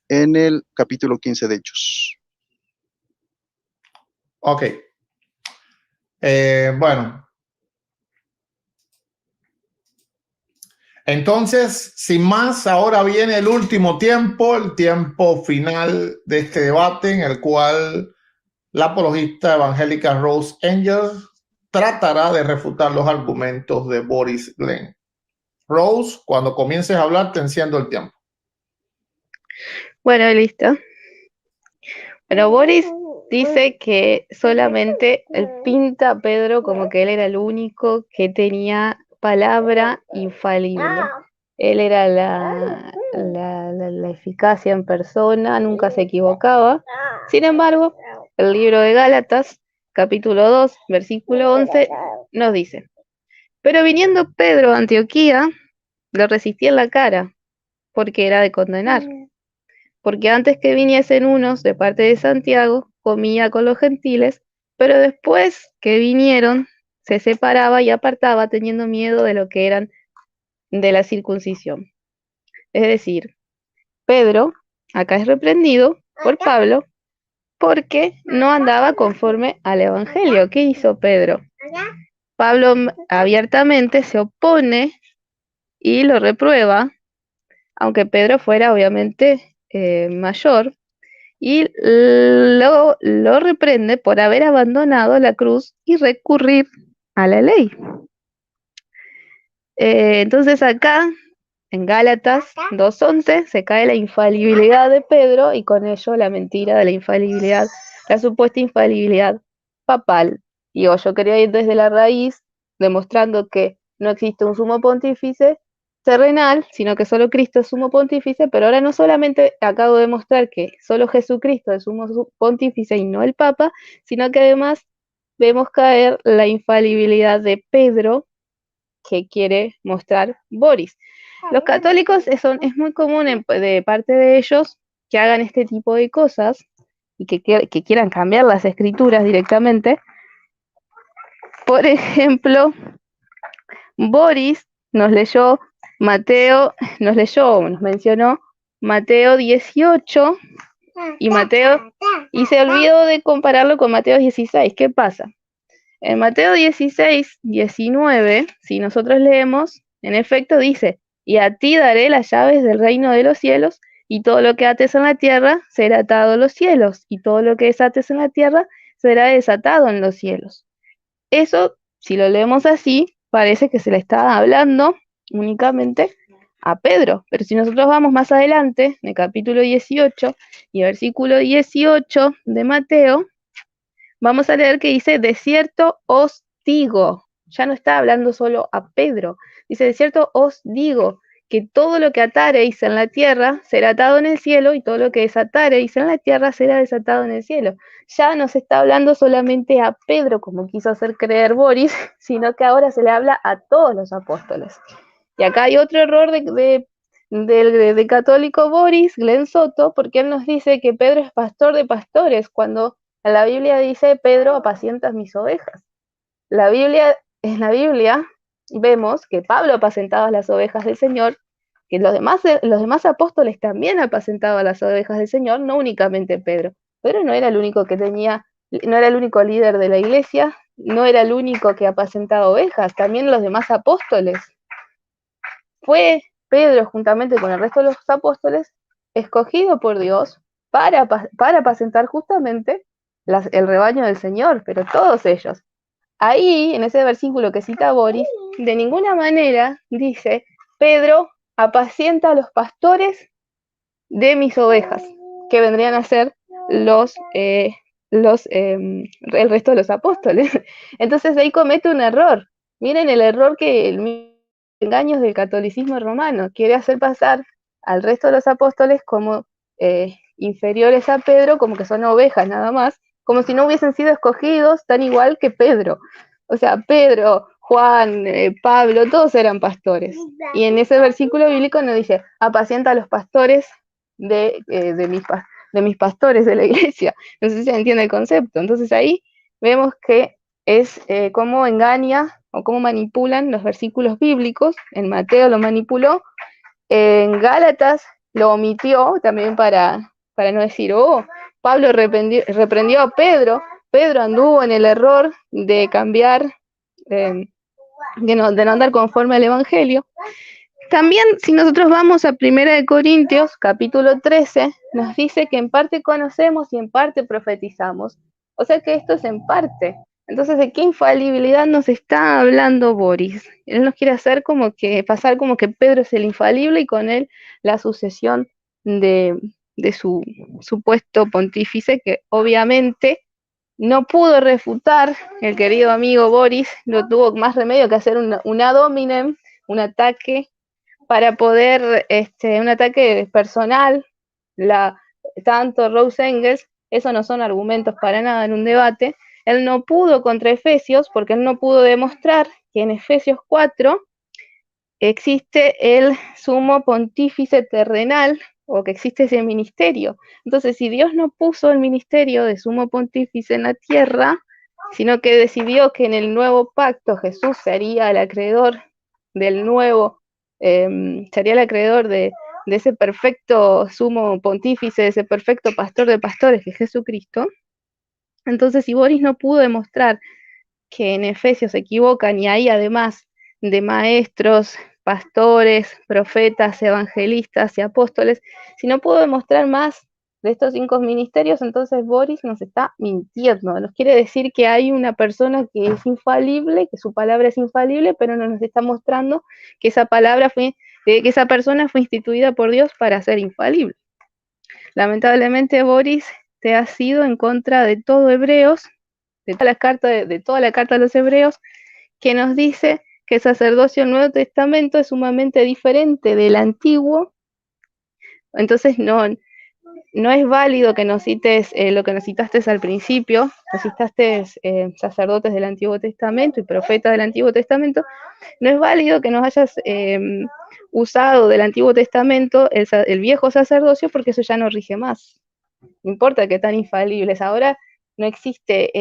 en el capítulo 15 de Hechos. Ok. Bueno. Entonces, sin más, ahora viene el último tiempo, el tiempo final de este debate en el cual la apologista evangélica Rose Engels tratará de refutar los argumentos de Boris Glenn. Rose, cuando comiences a hablar, te enciendo el tiempo. Bueno, listo. Bueno, Boris dice que solamente él pinta a Pedro como que él era el único que tenía palabra infalible. Él era la eficacia en persona, nunca se equivocaba. Sin embargo, el libro de Gálatas, capítulo 2, versículo 11, nos dice: pero viniendo Pedro a Antioquía, lo resistí en la cara, porque era de condenar. Porque antes que viniesen unos de parte de Santiago, comía con los gentiles, pero después que vinieron, se separaba y apartaba teniendo miedo de lo que eran de la circuncisión. Es decir, Pedro acá es reprendido por Pablo porque no andaba conforme al Evangelio. ¿Qué hizo Pedro? Pablo abiertamente se opone y lo reprueba, aunque Pedro fuera obviamente mayor, y lo reprende por haber abandonado la cruz y recurrir a la ley. Entonces acá, en Gálatas 2:11, se cae la infalibilidad de Pedro y con ello la mentira de la infalibilidad, la supuesta infalibilidad papal. Digo, yo quería ir desde la raíz, demostrando que no existe un sumo pontífice terrenal, sino que solo Cristo es sumo pontífice, pero ahora no solamente acabo de mostrar que solo Jesucristo es sumo pontífice y no el Papa, sino que además vemos caer la infalibilidad de Pedro que quiere mostrar Boris. Los católicos es muy común de parte de ellos que hagan este tipo de cosas y que quieran cambiar las escrituras directamente. Por ejemplo, Boris nos mencionó Mateo 18 y se olvidó de compararlo con Mateo 16. ¿Qué pasa? En Mateo 16, 19, si nosotros leemos, en efecto dice: y a ti daré las llaves del reino de los cielos, y todo lo que ates en la tierra será atado en los cielos, y todo lo que desates en la tierra será desatado en los cielos. Eso, si lo leemos así, parece que se le está hablando únicamente a Pedro, pero si nosotros vamos más adelante, en el capítulo 18 y versículo 18 de Mateo, vamos a leer que dice: de cierto os digo, ya no está hablando solo a Pedro, dice: de cierto os digo, que todo lo que atareis en la tierra será atado en el cielo, y todo lo que desatareis en la tierra será desatado en el cielo. Ya no se está hablando solamente a Pedro, como quiso hacer creer Boris, sino que ahora se le habla a todos los apóstoles. Y acá hay otro error de católico Boris, Glenn Soto, porque él nos dice que Pedro es pastor de pastores, cuando en la Biblia dice: Pedro apacienta mis ovejas. En la Biblia vemos que Pablo apacentaba las ovejas del Señor, que los demás apóstoles también apacentaban las ovejas del Señor, no únicamente Pedro. Pedro no era el único no era el único líder de la iglesia, no era el único que apacentaba ovejas, también los demás apóstoles. Fue Pedro, juntamente con el resto de los apóstoles, escogido por Dios para apacentar justamente el rebaño del Señor, pero todos ellos. ahí, en ese versículo que cita Boris, de ninguna manera dice, Pedro apacienta a los pastores de mis ovejas, que vendrían a ser el resto de los apóstoles. Entonces ahí comete un error. Miren el error que el engaños del catolicismo romano quiere hacer pasar al resto de los apóstoles como inferiores a Pedro, como que son ovejas nada más, como si no hubiesen sido escogidos tan igual que Pedro. O sea, Pedro, Juan, Pablo, todos eran pastores. Y en ese versículo bíblico nos dice, apacienta a los pastores de mis pastores de la iglesia. No sé si se entiende el concepto. Entonces ahí vemos que es cómo engaña o cómo manipulan los versículos bíblicos. En Mateo lo manipuló, en Gálatas lo omitió también para no decir, oh, Pablo reprendió a Pedro, Pedro anduvo en el error de cambiar, de no andar conforme al Evangelio. También, si nosotros vamos a 1 Corintios, capítulo 13, nos dice que en parte conocemos y en parte profetizamos. O sea que esto es en parte. Entonces, ¿de qué infalibilidad nos está hablando Boris? Él nos quiere hacer pasar como que Pedro es el infalible y con él la sucesión de su supuesto pontífice, que obviamente no pudo refutar el querido amigo Boris, no tuvo más remedio que hacer un ad hominem, un ataque para poder, un ataque personal, tanto Rose Engels, eso no son argumentos para nada en un debate. Él no pudo contra Efesios porque él no pudo demostrar que en Efesios 4 existe el sumo pontífice terrenal o que existe ese ministerio. Entonces, si Dios no puso el ministerio de sumo pontífice en la tierra, sino que decidió que en el nuevo pacto Jesús sería el acreedor del nuevo, sería el acreedor de ese perfecto sumo pontífice, de ese perfecto pastor de pastores que es Jesucristo. Entonces, si Boris no pudo demostrar que en Efesios se equivocan y hay además de maestros, pastores, profetas, evangelistas y apóstoles, si no pudo demostrar más de estos 5 ministerios, entonces Boris nos está mintiendo. Nos quiere decir que hay una persona que es infalible, que su palabra es infalible, pero no nos está mostrando que esa persona fue instituida por Dios para ser infalible. Lamentablemente, Boris te ha sido en contra de todo Hebreos, de toda la carta de los Hebreos, que nos dice que el sacerdocio del Nuevo Testamento es sumamente diferente del Antiguo. Entonces no es válido que nos cites lo que nos citaste al principio, nos citaste sacerdotes del Antiguo Testamento y profetas del Antiguo Testamento. No es válido que nos hayas usado del Antiguo Testamento el viejo sacerdocio, porque eso ya no rige más. No importa que tan infalibles. Ahora no existe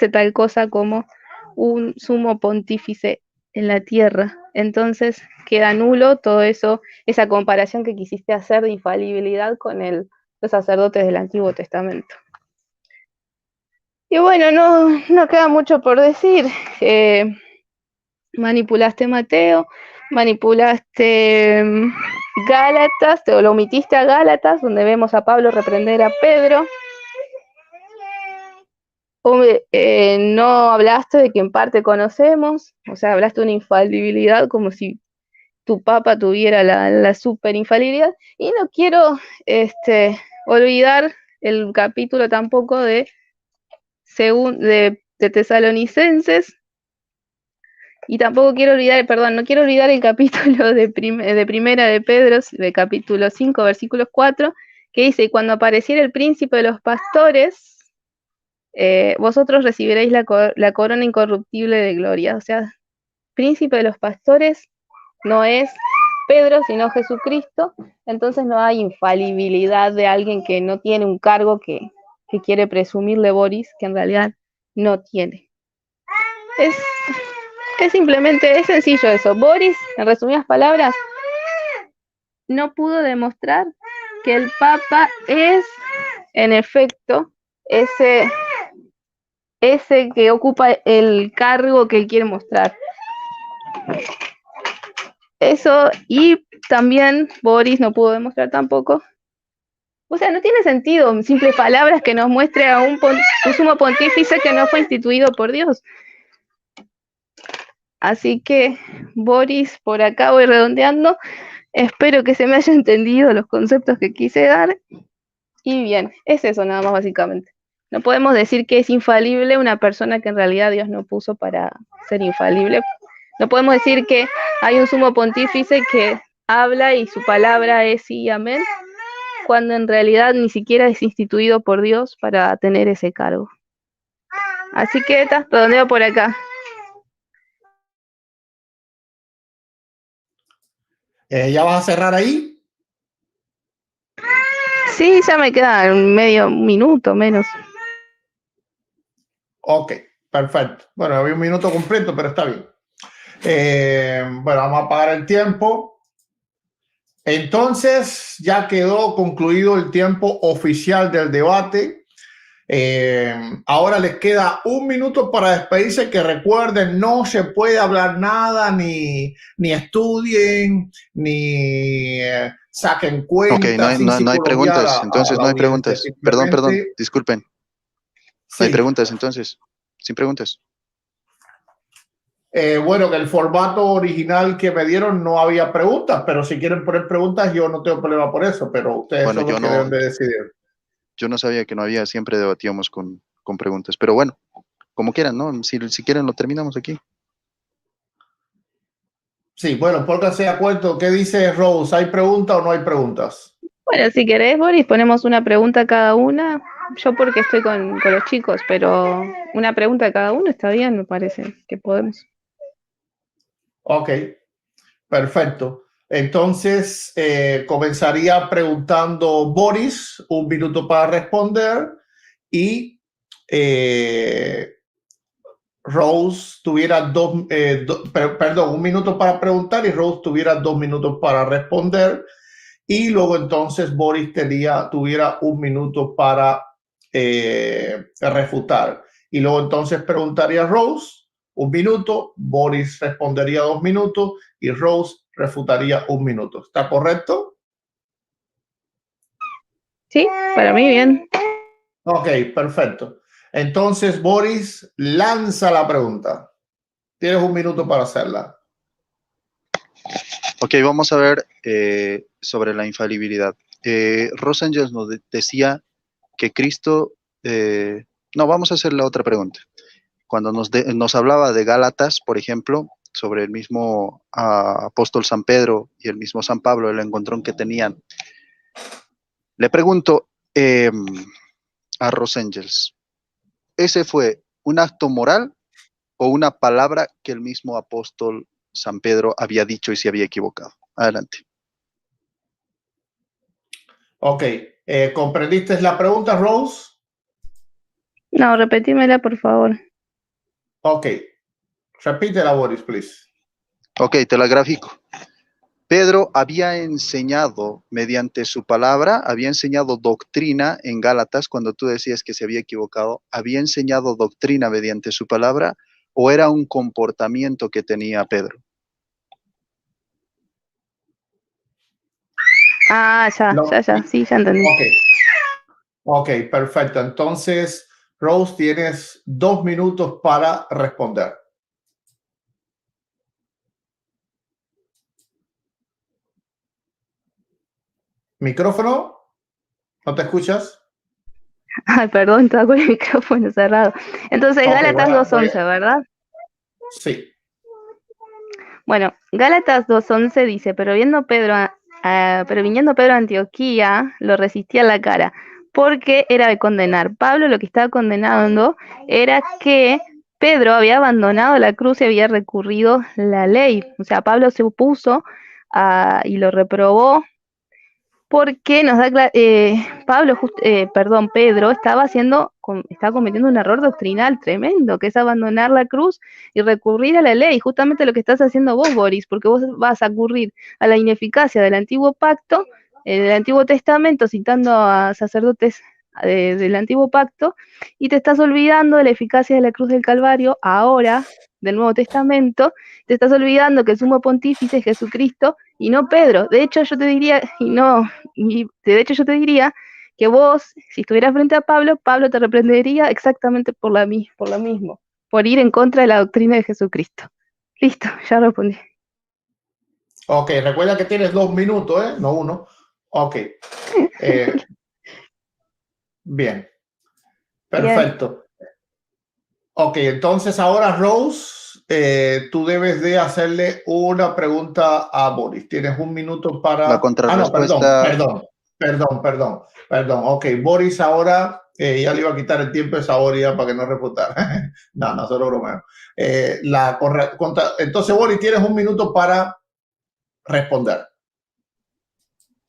tal cosa como un sumo pontífice en la tierra. Entonces queda nulo todo eso, esa comparación que quisiste hacer de infalibilidad con los sacerdotes del Antiguo Testamento. Y bueno, no queda mucho por decir. Manipulaste Mateo, manipulaste Gálatas, te lo omitiste a Gálatas, donde vemos a Pablo reprender a Pedro. No hablaste de que en parte conocemos, o sea, hablaste de una infalibilidad como si tu papa tuviera la super infalibilidad. Y no quiero olvidar el capítulo tampoco de Tesalonicenses, y tampoco quiero olvidar, no quiero olvidar el capítulo de Primera de Pedro, de capítulo 5, versículos 4, que dice, y cuando apareciera el príncipe de los pastores, vosotros recibiréis la corona incorruptible de gloria. O sea, príncipe de los pastores no es Pedro, sino Jesucristo. Entonces no hay infalibilidad de alguien que no tiene un cargo que quiere presumirle Boris, que en realidad no tiene. Es simplemente, es sencillo eso. Boris, en resumidas palabras, no pudo demostrar que el Papa es, en efecto, ese que ocupa el cargo que él quiere mostrar. Eso, y también Boris no pudo demostrar tampoco O sea, no tiene sentido simples palabras que nos muestre a un sumo pontífice que no fue instituido por Dios. Así que, Boris, por acá voy redondeando. Espero que se me haya entendido los conceptos que quise dar. Y bien, es eso nada más básicamente. No podemos decir que es infalible una persona que en realidad Dios no puso para ser infalible. No podemos decir que hay un sumo pontífice que habla y su palabra es sí y amén, cuando en realidad ni siquiera es instituido por Dios para tener ese cargo. Así que redondeo por acá. ¿Ya vas a cerrar ahí? Sí, ya me queda medio minuto menos. Ok, perfecto. Bueno, había un minuto completo, pero está bien. Bueno, vamos a apagar el tiempo. Entonces, ya quedó concluido el tiempo oficial del debate. Ahora les queda un minuto para despedirse. Que recuerden, no se puede hablar nada, ni estudien, ni saquen cuentas. Ok, no hay preguntas, entonces no hay preguntas. Perdón, disculpen. No hay preguntas, entonces, sin preguntas. Bueno, que el formato original que me dieron no había preguntas, pero si quieren poner preguntas, yo no tengo problema por eso, pero ustedes son los que deben de decidir. Yo no sabía que no había, siempre debatíamos con preguntas, pero bueno, como quieran, ¿no? Si quieren lo terminamos aquí. Sí, bueno, pónganse de acuerdo. ¿Qué dice Rose? ¿Hay preguntas o no hay preguntas? Bueno, si querés, Boris, ponemos una pregunta cada una. Yo porque estoy con los chicos, pero una pregunta cada uno está bien, me parece que podemos. Ok, perfecto. Entonces, comenzaría preguntando Boris, un minuto para responder, y Rose tuviera un minuto para preguntar y Rose tuviera 2 minutos para responder. Y luego entonces Boris tuviera un minuto para refutar. Y luego entonces preguntaría Rose un minuto, Boris respondería 2 minutos y Rose refutaría 1 minuto. ¿Está correcto? Sí, para mí bien. Ok, perfecto. Entonces, Boris, lanza la pregunta. Tienes 1 minuto para hacerla. Ok, vamos a ver sobre la infalibilidad. Rosengels nos decía que Cristo... no, vamos a hacer la otra pregunta. Cuando nos hablaba de Gálatas, por ejemplo, sobre el mismo apóstol San Pedro y el mismo San Pablo, el encontrón que tenían, le pregunto a Rosengels, ¿ese fue un acto moral o una palabra que el mismo apóstol San Pedro había dicho y se había equivocado? Adelante. Ok, ¿comprendiste la pregunta, Rose? No, repetímela, por favor. Ok, repítela, Boris, please. Ok, te la grafico. Pedro había enseñado mediante su palabra, había enseñado doctrina en Gálatas, cuando tú decías que se había equivocado, había enseñado doctrina mediante su palabra, o era un comportamiento que tenía Pedro. Ah, ya, sí, ya entendí. Ok, perfecto. Entonces, Rose, tienes 2 minutos para responder. ¿Micrófono? ¿No te escuchas? Ay, perdón, estaba con el micrófono cerrado. Entonces, Okay, Gálatas 2:11, ¿verdad? Sí. Bueno, Gálatas 2:11 dice, pero viniendo Pedro a Antioquía, lo resistía a la cara, porque era de condenar. Pablo lo que estaba condenando era que Pedro había abandonado la cruz y había recurrido la ley. O sea, Pablo se opuso y lo reprobó porque Pedro estaba cometiendo un error doctrinal tremendo, que es abandonar la cruz y recurrir a la ley, justamente lo que estás haciendo vos, Boris, porque vos vas a recurrir a la ineficacia del antiguo pacto, del Antiguo Testamento, citando a sacerdotes del Antiguo Pacto, y te estás olvidando de la eficacia de la cruz del Calvario ahora, del Nuevo Testamento, te estás olvidando que el sumo pontífice es Jesucristo y no Pedro. De hecho, yo te diría, que vos, si estuvieras frente a Pablo, Pablo te reprendería exactamente por lo mismo, por ir en contra de la doctrina de Jesucristo. Listo, ya respondí. Ok, recuerda que tienes 2 minutos, ¿eh? No 1. Ok. Bien. Perfecto. Ok, entonces ahora Rose, tú debes de hacerle una pregunta a Boris. Tienes 1 minuto para... La no, contrarrespuesta. perdón. Ok, Boris ahora, ya le iba a quitar el tiempo a Saboria para que no refutara. No, solo bromeo. Entonces, Boris, tienes 1 minuto para responder.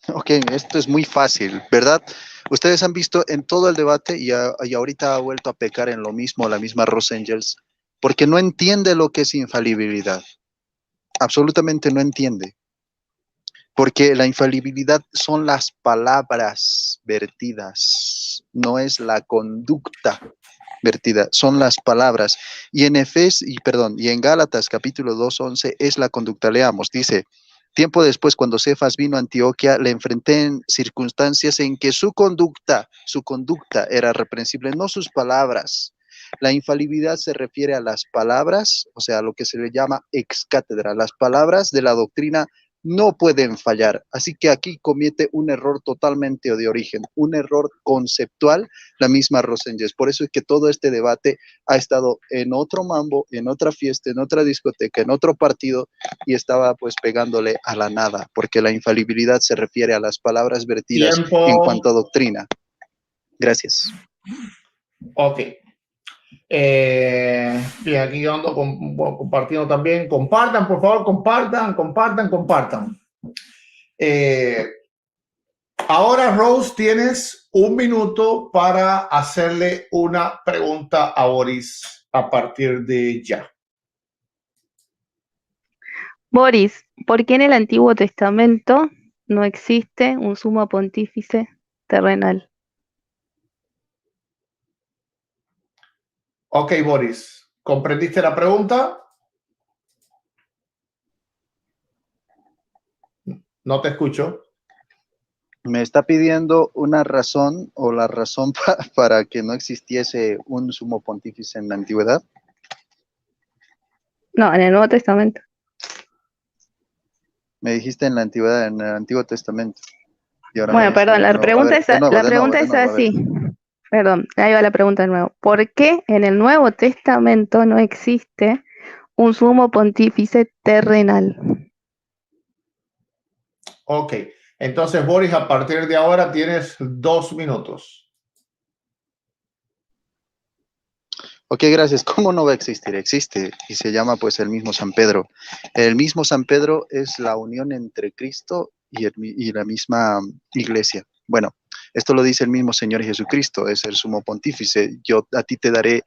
Ok, esto es muy fácil, ¿verdad? Ustedes han visto en todo el debate y ahorita ha vuelto a pecar en lo mismo, la misma Ross Angels, porque no entiende lo que es infalibilidad. Absolutamente no entiende. Porque la infalibilidad son las palabras vertidas, no es la conducta vertida, son las palabras. Y en y en Gálatas capítulo 2:11 es la conducta. Leamos, dice: tiempo después, cuando Cefas vino a Antioquía, le enfrenté en circunstancias en que su conducta era reprensible, no sus palabras. La infalibilidad se refiere a las palabras, o sea, a lo que se le llama ex cátedra. Las palabras de la doctrina no pueden fallar. Así que aquí comete un error totalmente de origen, un error conceptual, la misma Rosengers. Por eso es que todo este debate ha estado en otro mambo, en otra fiesta, en otra discoteca, en otro partido, y estaba pues pegándole a la nada, porque la infalibilidad se refiere a las palabras vertidas en Tiempo. cuanto a doctrina. Gracias. Ok. Bien, aquí yo ando compartiendo también. Compartan, por favor, compartan. Ahora, Rose, tienes 1 minuto para hacerle una pregunta a Boris a partir de ya. Boris, ¿por qué en el Antiguo Testamento no existe un sumo pontífice terrenal? Ok, Boris, ¿comprendiste la pregunta? No te escucho. Me está pidiendo una razón o la razón para que no existiese un sumo pontífice en la antigüedad. No, en el Nuevo Testamento. Me dijiste en la antigüedad, en el Antiguo Testamento. Y ahora me Bueno, dices perdón, de la nuevo. A pregunta ver, es, de nuevo, a ver. así. Perdón, ahí va la pregunta de nuevo. ¿Por qué en el Nuevo Testamento no existe un sumo pontífice terrenal? Ok, entonces, Boris, a partir de ahora tienes 2 minutos. Ok, gracias. ¿Cómo no va a existir? Existe y se llama pues el mismo San Pedro. El mismo San Pedro es la unión entre Cristo y la misma iglesia. Bueno, esto lo dice el mismo Señor Jesucristo, es el sumo pontífice. Yo a ti te daré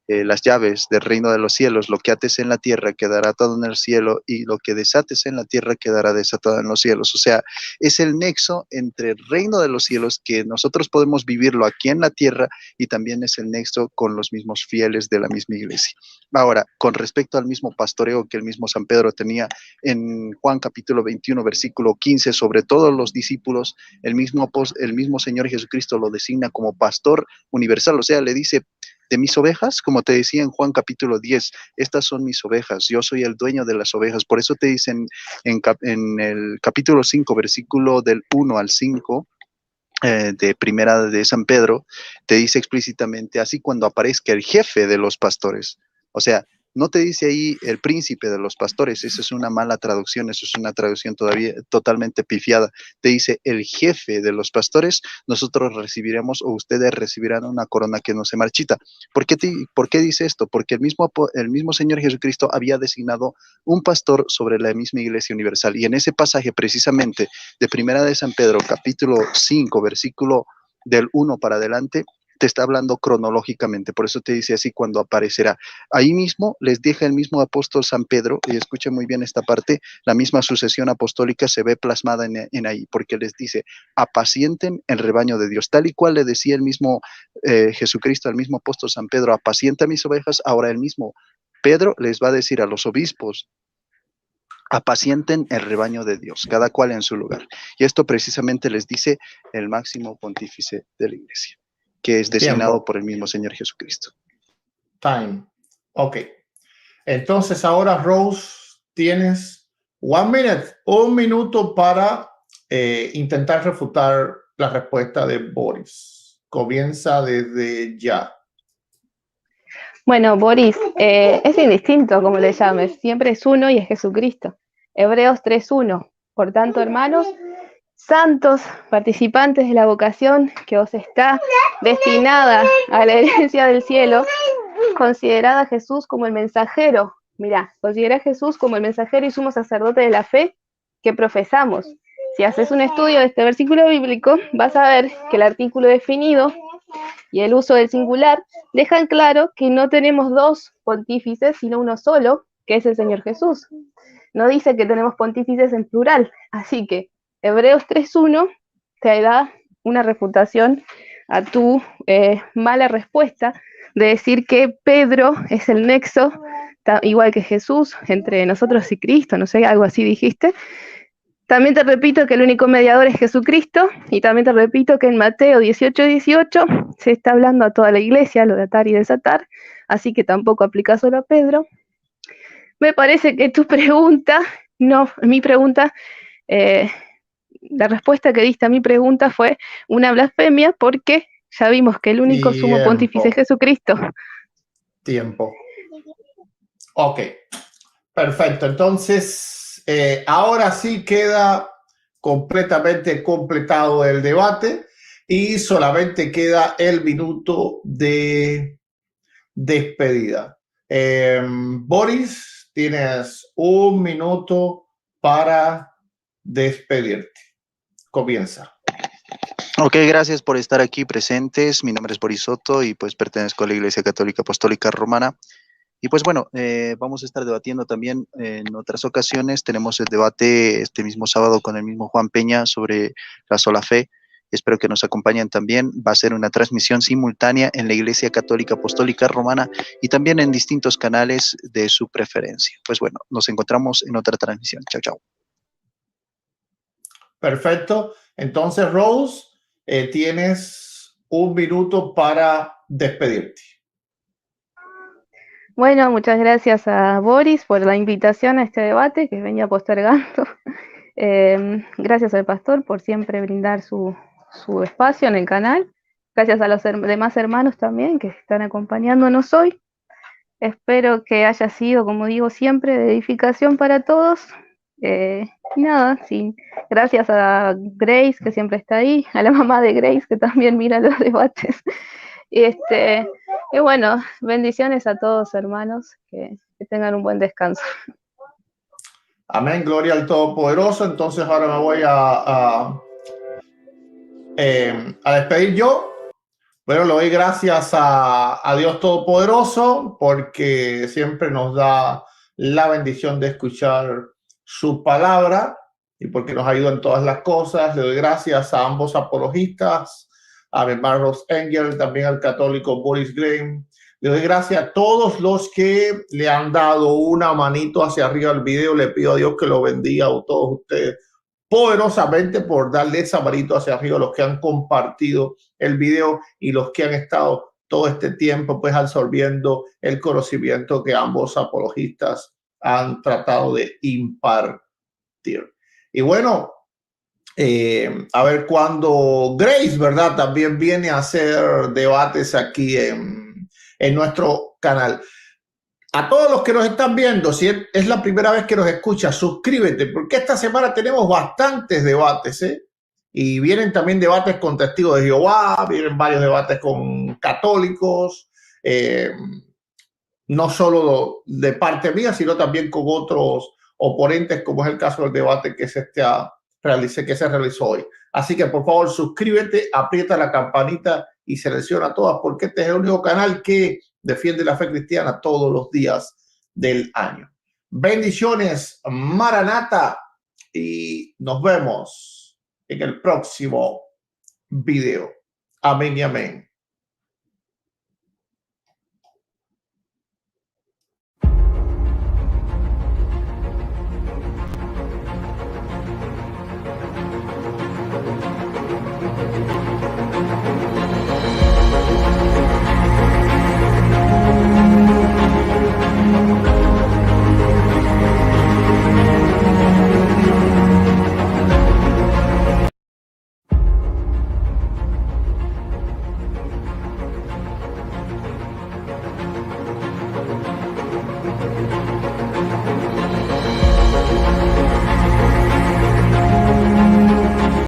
las llaves del reino de los cielos. Lo que ates en la tierra quedará atado en el cielo y lo que desates en la tierra quedará desatado en los cielos. O sea, es el nexo entre el reino de los cielos que nosotros podemos vivirlo aquí en la tierra y también es el nexo con los mismos fieles de la misma iglesia. Ahora, con respecto al mismo pastoreo que el mismo San Pedro tenía en Juan capítulo 21, versículo 15, sobre todos los discípulos, el mismo Señor Jesucristo lo designa como pastor universal, o sea, le dice: de mis ovejas, como te decía en Juan capítulo 10, estas son mis ovejas, yo soy el dueño de las ovejas. Por eso te dicen en el capítulo 5, versículo del 1 al 5, de primera de San Pedro, te dice explícitamente así cuando aparezca el jefe de los pastores. O sea, no te dice ahí el príncipe de los pastores, esa es una mala traducción, eso es una traducción todavía totalmente pifiada. Te dice el jefe de los pastores, nosotros recibiremos o ustedes recibirán una corona que no se marchita. ¿Por qué dice esto? Porque el mismo Señor Jesucristo había designado un pastor sobre la misma iglesia universal. Y en ese pasaje precisamente de primera de San Pedro, capítulo 5, versículo del 1 para adelante, te está hablando cronológicamente, por eso te dice así cuando aparecerá. Ahí mismo les deja el mismo apóstol San Pedro, y escuchen muy bien esta parte, la misma sucesión apostólica se ve plasmada en ahí, porque les dice: apacienten el rebaño de Dios, tal y cual le decía el mismo Jesucristo, al mismo apóstol San Pedro: apacienta mis ovejas. Ahora el mismo Pedro les va a decir a los obispos apacienten el rebaño de Dios, cada cual en su lugar. Y esto precisamente les dice el máximo pontífice de la iglesia, que es designado Tiempo. por el mismo Señor Jesucristo. Time. Ok. Entonces ahora, Rose, tienes 1 minute, 1 minuto para intentar refutar la respuesta de Boris. Comienza desde ya. Bueno, Boris, es indistinto como le llames, siempre es uno y es Jesucristo. Hebreos 3:1. Por tanto, hermanos, santos, participantes de la vocación que os está destinada a la herencia del cielo, considerad a Jesús como el mensajero. Mirá, considera a Jesús como el mensajero y sumo sacerdote de la fe que profesamos. Si haces un estudio de este versículo bíblico, vas a ver que el artículo definido y el uso del singular dejan claro que no tenemos dos pontífices, sino uno solo, que es el Señor Jesús. No dice que tenemos pontífices en plural, así que Hebreos 3:1 te da una refutación a tu mala respuesta de decir que Pedro es el nexo, igual que Jesús, entre nosotros y Cristo, no sé, algo así dijiste. También te repito que el único mediador es Jesucristo, y también te repito que en Mateo 18:18 se está hablando a toda la iglesia, lo de atar y desatar, así que tampoco aplica solo a Pedro. Me parece que tu pregunta, no, mi pregunta, la respuesta que diste a mi pregunta fue una blasfemia, porque ya vimos que el único sumo pontífice es Jesucristo. Tiempo. Ok, perfecto. Entonces, ahora sí queda completamente completado el debate y solamente queda el minuto de despedida. Boris, tienes 1 minuto para despedirte. Comienza. Ok, gracias por estar aquí presentes. Mi nombre es Boris Soto y pues pertenezco a la Iglesia Católica Apostólica Romana. Y pues bueno, vamos a estar debatiendo también en otras ocasiones. Tenemos el debate este mismo sábado con el mismo Juan Peña sobre la sola fe. Espero que nos acompañen también. Va a ser una transmisión simultánea en la Iglesia Católica Apostólica Romana y también en distintos canales de su preferencia. Pues bueno, nos encontramos en otra transmisión. Chao, chao. Perfecto. Entonces, Rose, tienes 1 minuto para despedirte. Bueno, muchas gracias a Boris por la invitación a este debate que venía postergando. Gracias al pastor por siempre brindar su espacio en el canal. Gracias a los demás hermanos también que están acompañándonos hoy. Espero que haya sido, como digo siempre, de edificación para todos. Y nada, sí. Gracias a Grace, que siempre está ahí, a la mamá de Grace, que también mira los debates. Y bueno, bendiciones a todos, hermanos, que tengan un buen descanso. Amén, gloria al Todopoderoso. Entonces ahora me voy a despedir yo. Bueno, le doy gracias a Dios Todopoderoso porque siempre nos da la bendición de escuchar su palabra y porque nos ayuda en todas las cosas. Le doy gracias a ambos apologistas, a mi hermano Ross Engel, también al católico Boris Graham. Le doy gracias a todos los que le han dado una manito hacia arriba al video. Le pido a Dios que lo bendiga a todos ustedes poderosamente por darle esa manito hacia arriba a los que han compartido el video y los que han estado todo este tiempo pues absorbiendo el conocimiento que ambos apologistas han tratado de impartir. Y bueno, a ver cuando Grace, ¿verdad? También viene a hacer debates aquí en nuestro canal. A todos los que nos están viendo, si es la primera vez que nos escuchas, suscríbete, porque esta semana tenemos bastantes debates, y vienen también debates con testigos de Jehová, vienen varios debates con católicos, no solo de parte mía, sino también con otros oponentes, como es el caso del debate que se realizó hoy. Así que por favor suscríbete, aprieta la campanita y selecciona todas, porque este es el único canal que defiende la fe cristiana todos los días del año. Bendiciones, Maranata, y nos vemos en el próximo video. Amén y amén.